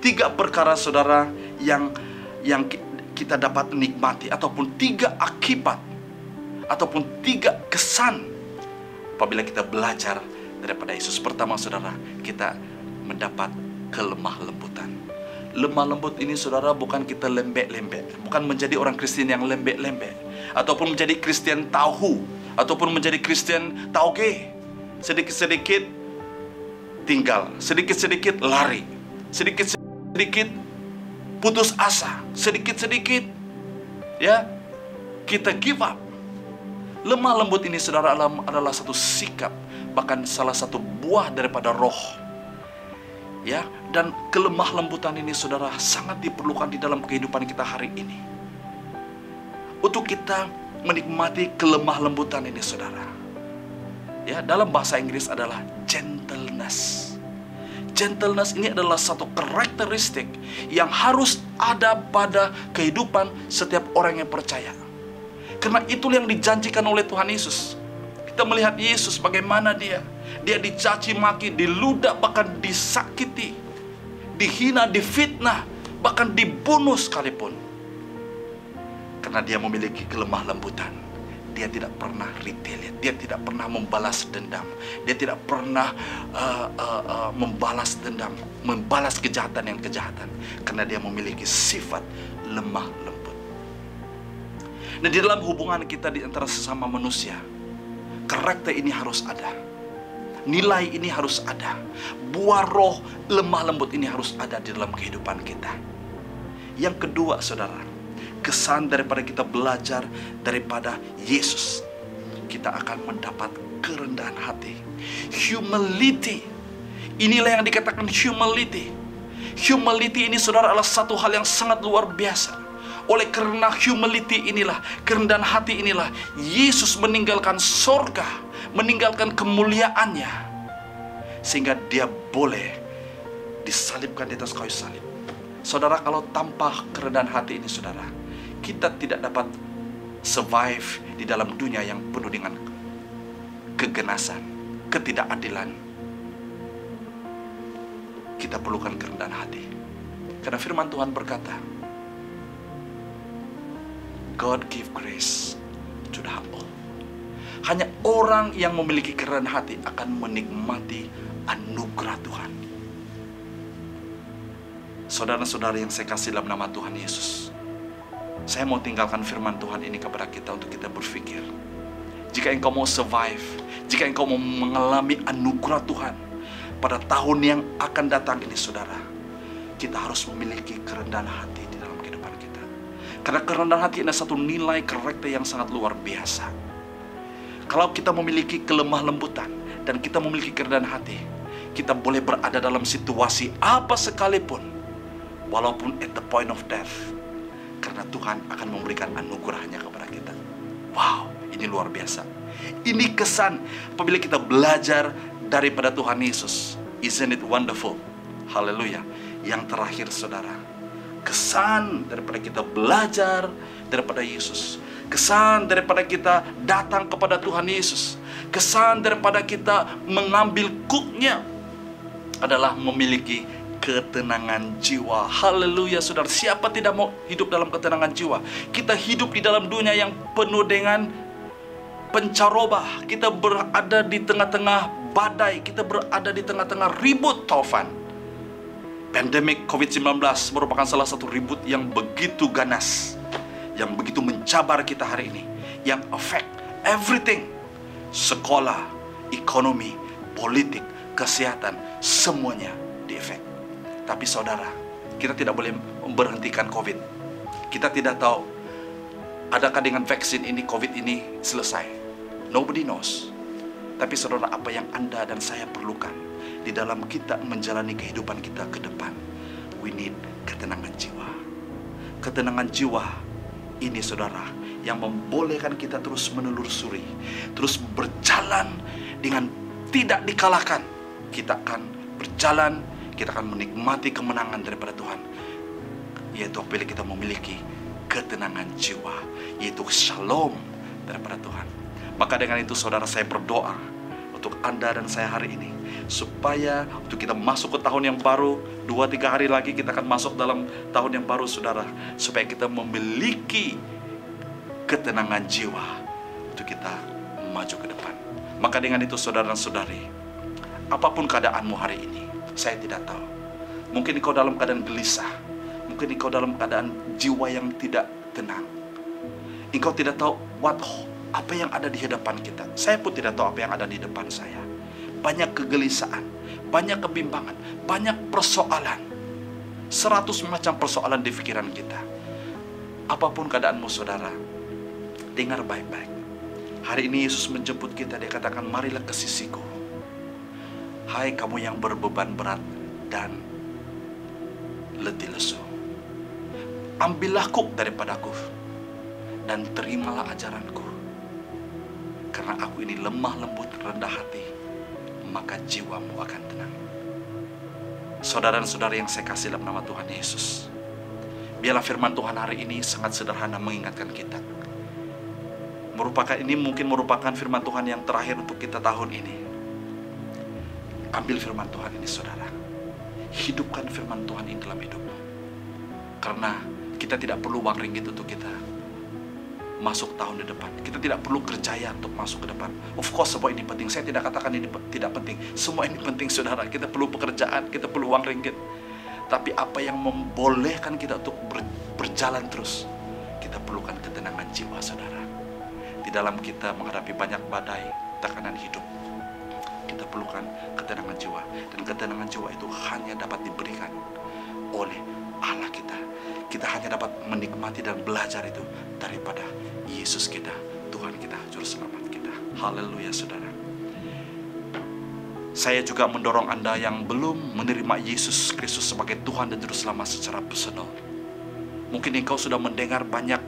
3 perkara saudara yang kita dapat nikmati, ataupun 3 akibat, ataupun 3 kesan apabila kita belajar daripada Yesus. Pertama saudara, kita mendapat kelemah lembutan. Lemah lembut ini saudara bukan kita lembek-lembek, bukan menjadi orang Kristen yang lembek-lembek, ataupun menjadi Kristen tahu, ataupun menjadi Kristen tauge. Sedikit-sedikit tinggal, sedikit-sedikit lari, sedikit-sedikit putus asa, sedikit-sedikit ya kita give up. Lemah lembut ini saudara adalah satu sikap, bahkan salah satu buah daripada roh. Ya, dan kelemah lembutan ini saudara sangat diperlukan di dalam kehidupan kita hari ini. Untuk kita menikmati kelemah lembutan ini saudara. Ya, dalam bahasa Inggris adalah gentleness. Gentleness ini adalah satu karakteristik yang harus ada pada kehidupan setiap orang yang percaya. Karena itulah yang dijanjikan oleh Tuhan Yesus. Kita melihat Yesus bagaimana dia dicaci maki, diludah, bahkan disakiti, dihina, difitnah, bahkan dibunuh sekalipun. Karena dia memiliki kelemah lembutan. Dia tidak pernah retaliate, dia tidak pernah membalas dendam, dia tidak pernah membalas dendam, membalas kejahatan yang kejahatan. Karena dia memiliki sifat lemah lembut. Nah, di dalam hubungan kita di antara sesama manusia, karakter ini harus ada, nilai ini harus ada, buah roh lemah lembut ini harus ada di dalam kehidupan kita. Yang kedua saudara, kesan daripada kita belajar daripada Yesus, kita akan mendapat kerendahan hati, humility. Inilah yang dikatakan humility. Humility ini saudara adalah satu hal yang sangat luar biasa. Oleh karena humility inilah, kerendahan hati inilah, Yesus meninggalkan sorga, meninggalkan kemuliaannya, sehingga dia boleh disalibkan di atas kayu salib. Saudara, kalau tanpa kerendahan hati ini saudara, kita tidak dapat survive di dalam dunia yang penuh dengan keganasan, ketidakadilan. Kita perlukan kerendahan hati. Karena firman Tuhan berkata, God give grace to the humble. Hanya orang yang memiliki kerendahan hati akan menikmati anugerah Tuhan. Saudara-saudara yang saya kasih dalam nama Tuhan Yesus, saya mau tinggalkan firman Tuhan ini kepada kita untuk kita berpikir. Jika engkau mau survive, jika engkau mau mengalami anugerah Tuhan pada tahun yang akan datang ini saudara, kita harus memiliki kerendahan hati di dalam kehidupan kita. Karena kerendahan hati adalah satu nilai karakter yang sangat luar biasa. Kalau kita memiliki kelemah lembutan dan kita memiliki kerendahan hati, kita boleh berada dalam situasi apa sekalipun, walaupun at the point of death. Karena Tuhan akan memberikan anugerahnya kepada kita. Wow, ini luar biasa. Ini kesan apabila kita belajar daripada Tuhan Yesus. Isn't it wonderful? Haleluya. Yang terakhir saudara, kesan daripada kita belajar daripada Yesus, kesan daripada kita datang kepada Tuhan Yesus, kesan daripada kita mengambil kuknya adalah memiliki ketenangan jiwa. Haleluya saudara. Siapa tidak mau hidup dalam ketenangan jiwa? Kita hidup di dalam dunia yang penuh dengan pencaroba. Kita berada di tengah-tengah badai. Kita berada di tengah-tengah ribut taufan. Pandemik COVID-19 merupakan salah satu ribut yang begitu ganas, yang begitu mencabar kita hari ini, yang affect everything. Sekolah, ekonomi, politik, kesehatan, semuanya di-effect. Tapi saudara, kita tidak boleh memberhentikan COVID. Kita tidak tahu adakah dengan vaksin ini COVID ini selesai. Nobody knows. Tapi saudara, apa yang Anda dan saya perlukan di dalam kita menjalani kehidupan kita ke depan, we need ketenangan jiwa. Ketenangan jiwa ini saudara yang membolehkan kita terus menelusuri, terus berjalan dengan tidak dikalahkan. Kita akan berjalan, kita akan menikmati kemenangan daripada Tuhan, yaitu apabila kita memiliki ketenangan jiwa, yaitu shalom daripada Tuhan. Maka dengan itu saudara, saya berdoa untuk Anda dan saya hari ini, supaya untuk kita masuk ke tahun yang baru, 2-3 hari lagi kita akan masuk dalam tahun yang baru saudara, supaya kita memiliki ketenangan jiwa untuk kita maju ke depan. Maka dengan itu saudara dan saudari, apapun keadaanmu hari ini, saya tidak tahu, mungkin kau dalam keadaan gelisah, Mungkin engkau dalam keadaan jiwa yang tidak tenang. Engkau tidak tahu apa yang ada di hadapan kita. Saya pun tidak tahu apa yang ada di depan saya. Banyak kegelisahan, banyak kebimbangan, banyak persoalan. 100 macam persoalan di pikiran kita. Apapun keadaanmu saudara, dengar baik-baik. Hari ini Yesus menjemput kita. Dia katakan, marilah ke sisiku, hai kamu yang berbeban berat dan letih lesu. Ambillah kuk daripadaku dan terimalah ajaranku, karena aku ini lemah lembut rendah hati, maka jiwamu akan tenang. Saudara dan saudari yang saya kasih dalam nama Tuhan Yesus, biarlah firman Tuhan hari ini sangat sederhana mengingatkan kita. Mungkin merupakan firman Tuhan yang terakhir untuk kita tahun ini. Ambil firman Tuhan ini saudara, hidupkan firman Tuhan ini dalam hidupmu. Karena kita tidak perlu uang ringgit untuk kita masuk tahun di depan. Kita tidak perlu kerjaya untuk masuk ke depan. Of course semua ini penting. Saya tidak katakan ini tidak penting. Semua ini penting saudara. Kita perlu pekerjaan, kita perlu uang ringgit. Tapi apa yang membolehkan kita untuk berjalan terus? Kita perlukan ketenangan jiwa saudara. Di dalam kita menghadapi banyak badai, tekanan hidup, kita perlukan ketenangan jiwa. Dan ketenangan jiwa itu hanya dapat diberikan oleh Allah kita. Kita hanya dapat menikmati dan belajar itu daripada Yesus kita, Tuhan kita, Juru Selamat kita. Haleluya saudara. Saya juga mendorong Anda yang belum menerima Yesus Kristus sebagai Tuhan dan Juru Selamat secara personal. Mungkin engkau sudah mendengar banyak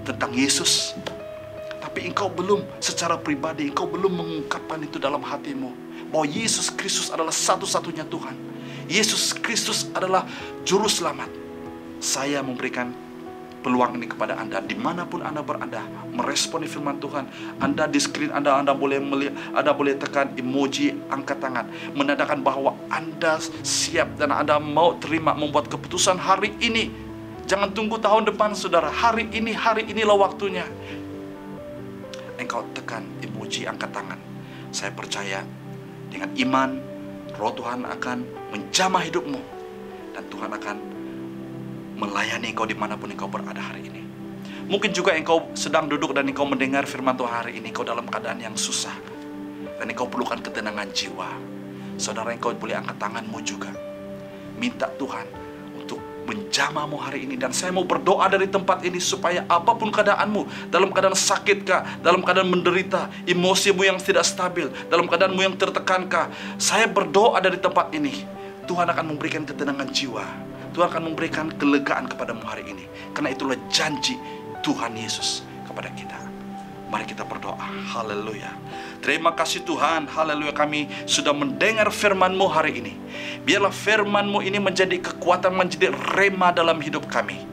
tentang Yesus, tapi engkau belum secara pribadi, engkau belum mengungkapkan itu dalam hatimu, bahwa Yesus Kristus adalah satu-satunya Tuhan. Yesus Kristus adalah Juru Selamat. Saya memberikan peluang ini kepada Anda, dimanapun Anda berada, meresponi firman Tuhan. Anda di screen Anda boleh melihat, Anda boleh tekan emoji angkat tangan, menandakan bahwa Anda siap dan Anda mau terima membuat keputusan hari ini. Jangan tunggu tahun depan saudara, hari inilah waktunya. Engkau tekan emoji angkat tangan. Saya percaya dengan iman, Roh Tuhan akan menjamah hidupmu, dan Tuhan akan melayani engkau dimanapun engkau berada hari ini. Mungkin juga engkau sedang duduk dan engkau mendengar firman Tuhan hari ini, engkau dalam keadaan yang susah dan engkau perlukan ketenangan jiwa. Saudara, engkau boleh angkat tanganmu juga, minta Tuhan untuk menjamahmu hari ini. Dan saya mau berdoa dari tempat ini supaya apapun keadaanmu, dalam keadaan sakitkah, dalam keadaan menderita, emosimu yang tidak stabil, dalam keadaanmu yang tertekankah, saya berdoa dari tempat ini, Tuhan akan memberikan ketenangan jiwa. Tuhan akan memberikan kelegaan kepadamu hari ini. Karena itulah janji Tuhan Yesus kepada kita. Mari kita berdoa. Haleluya. Terima kasih Tuhan. Haleluya, kami sudah mendengar firman-Mu hari ini. Biarlah firman-Mu ini menjadi kekuatan, menjadi rema dalam hidup kami.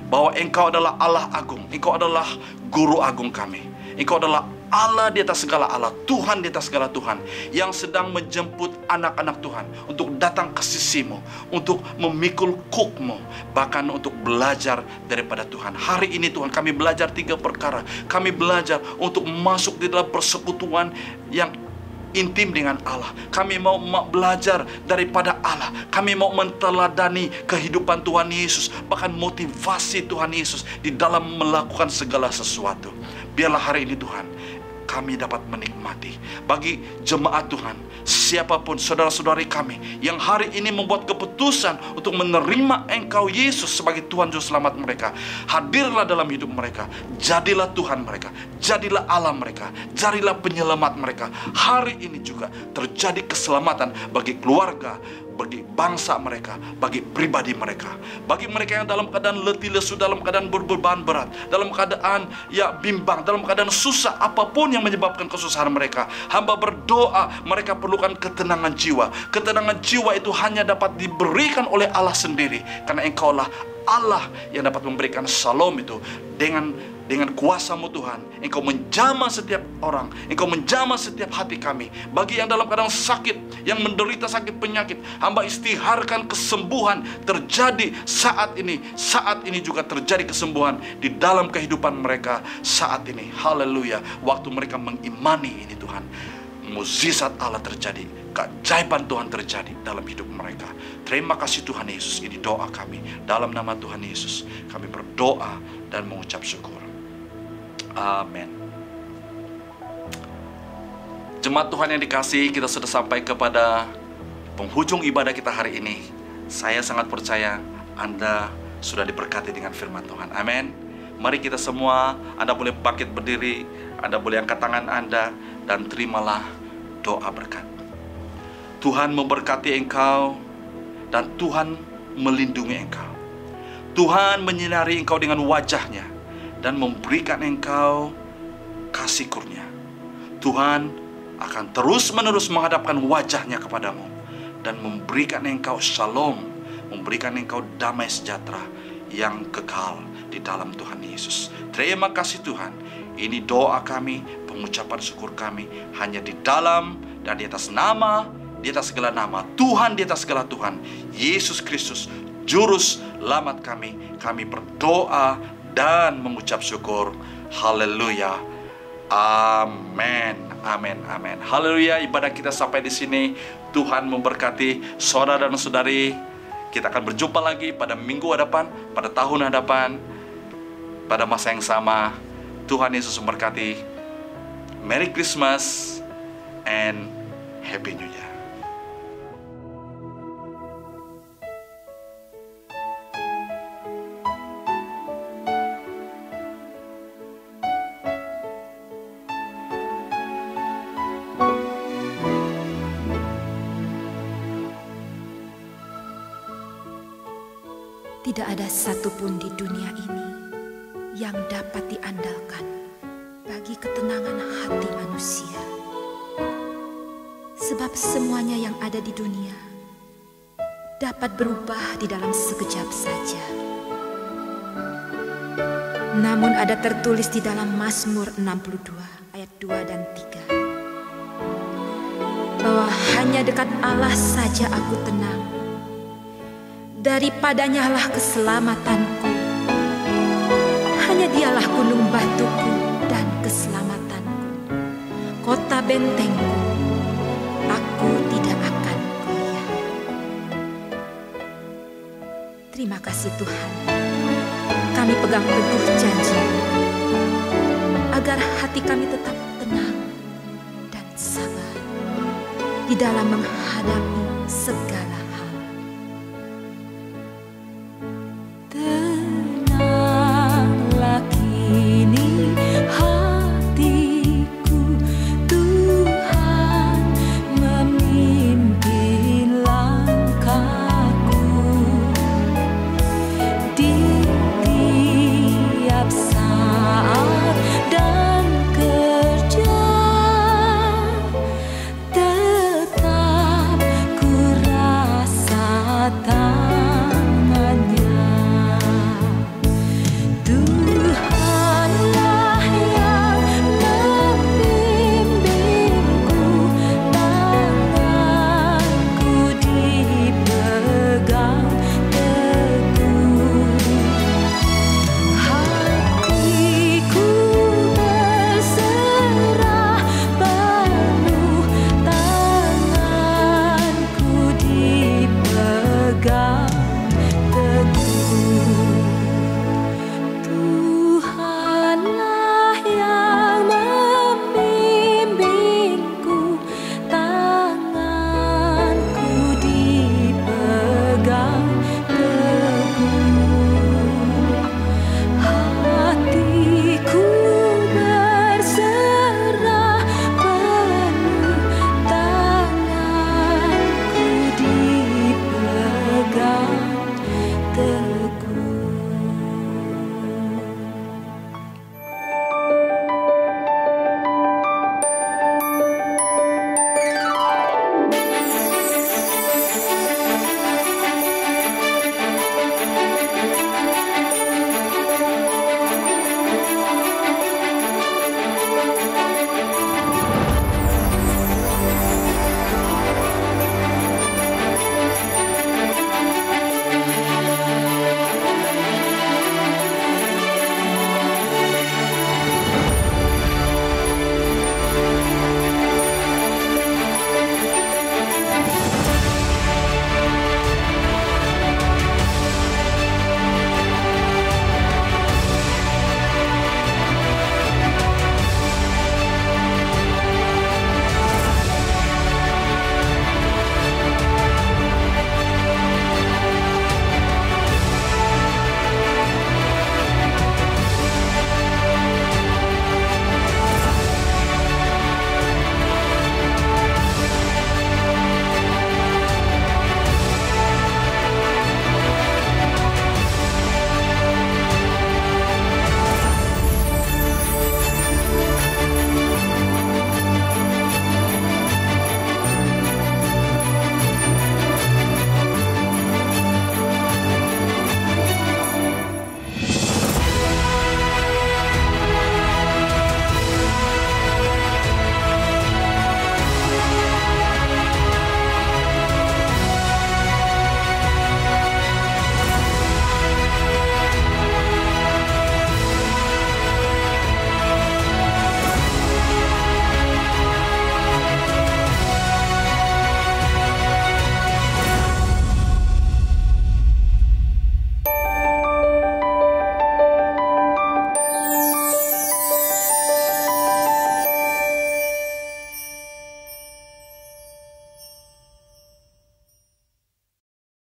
Bahwa Engkau adalah Allah agung. Engkau adalah Guru agung kami. Engkau adalah Allah di atas segala Allah, Tuhan di atas segala Tuhan, yang sedang menjemput anak-anak Tuhan untuk datang ke sisi-Mu, untuk memikul kuk-Mu, bahkan untuk belajar daripada Tuhan. Hari ini Tuhan, kami belajar 3 perkara. Kami belajar untuk masuk di dalam persekutuan yang intim dengan Allah. Kami mau belajar daripada Allah. Kami mau menteladani kehidupan Tuhan Yesus, bahkan motivasi Tuhan Yesus di dalam melakukan segala sesuatu. Biarlah hari ini Tuhan, kami dapat menikmati. Bagi jemaat Tuhan, siapapun saudara-saudari kami yang hari ini membuat keputusan untuk menerima Engkau Yesus sebagai Tuhan Juru Selamat mereka, hadirlah dalam hidup mereka. Jadilah Tuhan mereka, jadilah Allah mereka, jadilah penyelamat mereka. Hari ini juga terjadi keselamatan bagi keluarga, bagi bangsa mereka, bagi pribadi mereka. Bagi mereka yang dalam keadaan letih lesu, dalam keadaan berbeban berat, dalam keadaan bimbang, dalam keadaan susah, apapun yang menyebabkan kesusahan mereka, hamba berdoa mereka perlukan ketenangan jiwa. Ketenangan jiwa itu hanya dapat diberikan oleh Allah sendiri, karena Engkaulah Allah yang dapat memberikan shalom itu. Dengan kuasa-Mu Tuhan, Engkau menjamah setiap orang, Engkau menjamah setiap hati kami. Bagi yang dalam keadaan sakit, yang menderita sakit penyakit, hamba istiharkan kesembuhan terjadi saat ini. Saat ini juga terjadi kesembuhan di dalam kehidupan mereka saat ini. Haleluya. Waktu mereka mengimani ini Tuhan, mukjizat Allah terjadi, keajaiban Tuhan terjadi dalam hidup mereka. Terima kasih Tuhan Yesus, ini doa kami. Dalam nama Tuhan Yesus, kami berdoa dan mengucap syukur. Amin. Jemaat Tuhan yang dikasihi, kita sudah sampai kepada penghujung ibadah kita hari ini. Saya sangat percaya Anda sudah diberkati dengan firman Tuhan. Amin. Mari kita semua, Anda boleh bangkit berdiri, Anda boleh angkat tangan Anda, dan terimalah doa berkat. Tuhan memberkati engkau, dan Tuhan melindungi engkau. Tuhan menyinari engkau dengan wajahnya, dan memberikan engkau kasih kurnia. Tuhan akan terus-menerus menghadapkan wajahnya kepadamu, dan memberikan engkau shalom, memberikan engkau damai sejahtera yang kekal di dalam Tuhan Yesus. Terima kasih Tuhan. Ini doa kami, pengucapan syukur kami, hanya di dalam dan di atas nama, di atas segala nama, Tuhan di atas segala Tuhan, Yesus Kristus, Juru Selamat kami. Kami berdoa dan mengucap syukur. Haleluya. Amin. Amin. Amin. Haleluya. Ibadah kita sampai di sini. Tuhan memberkati saudara dan saudari. Kita akan berjumpa lagi pada minggu hadapan, pada tahun hadapan, pada masa yang sama. Tuhan Yesus memberkati. Merry Christmas and Happy New Year. Tidak ada satupun di dunia ini yang dapat diandalkan bagi ketenangan hati manusia. Sebab semuanya yang ada di dunia dapat berubah di dalam sekejap saja. Namun ada tertulis di dalam Mazmur 62 ayat 2 dan 3 bahwa hanya dekat Allah saja aku tenang. Daripadanya lah keselamatanku. Hanya dialah gunung batuku dan keselamatanku, kota bentengku. Aku tidak akan goyah. Terima kasih Tuhan. Kami pegang teguh janji agar hati kami tetap tenang dan sabar di dalam menghadapi segala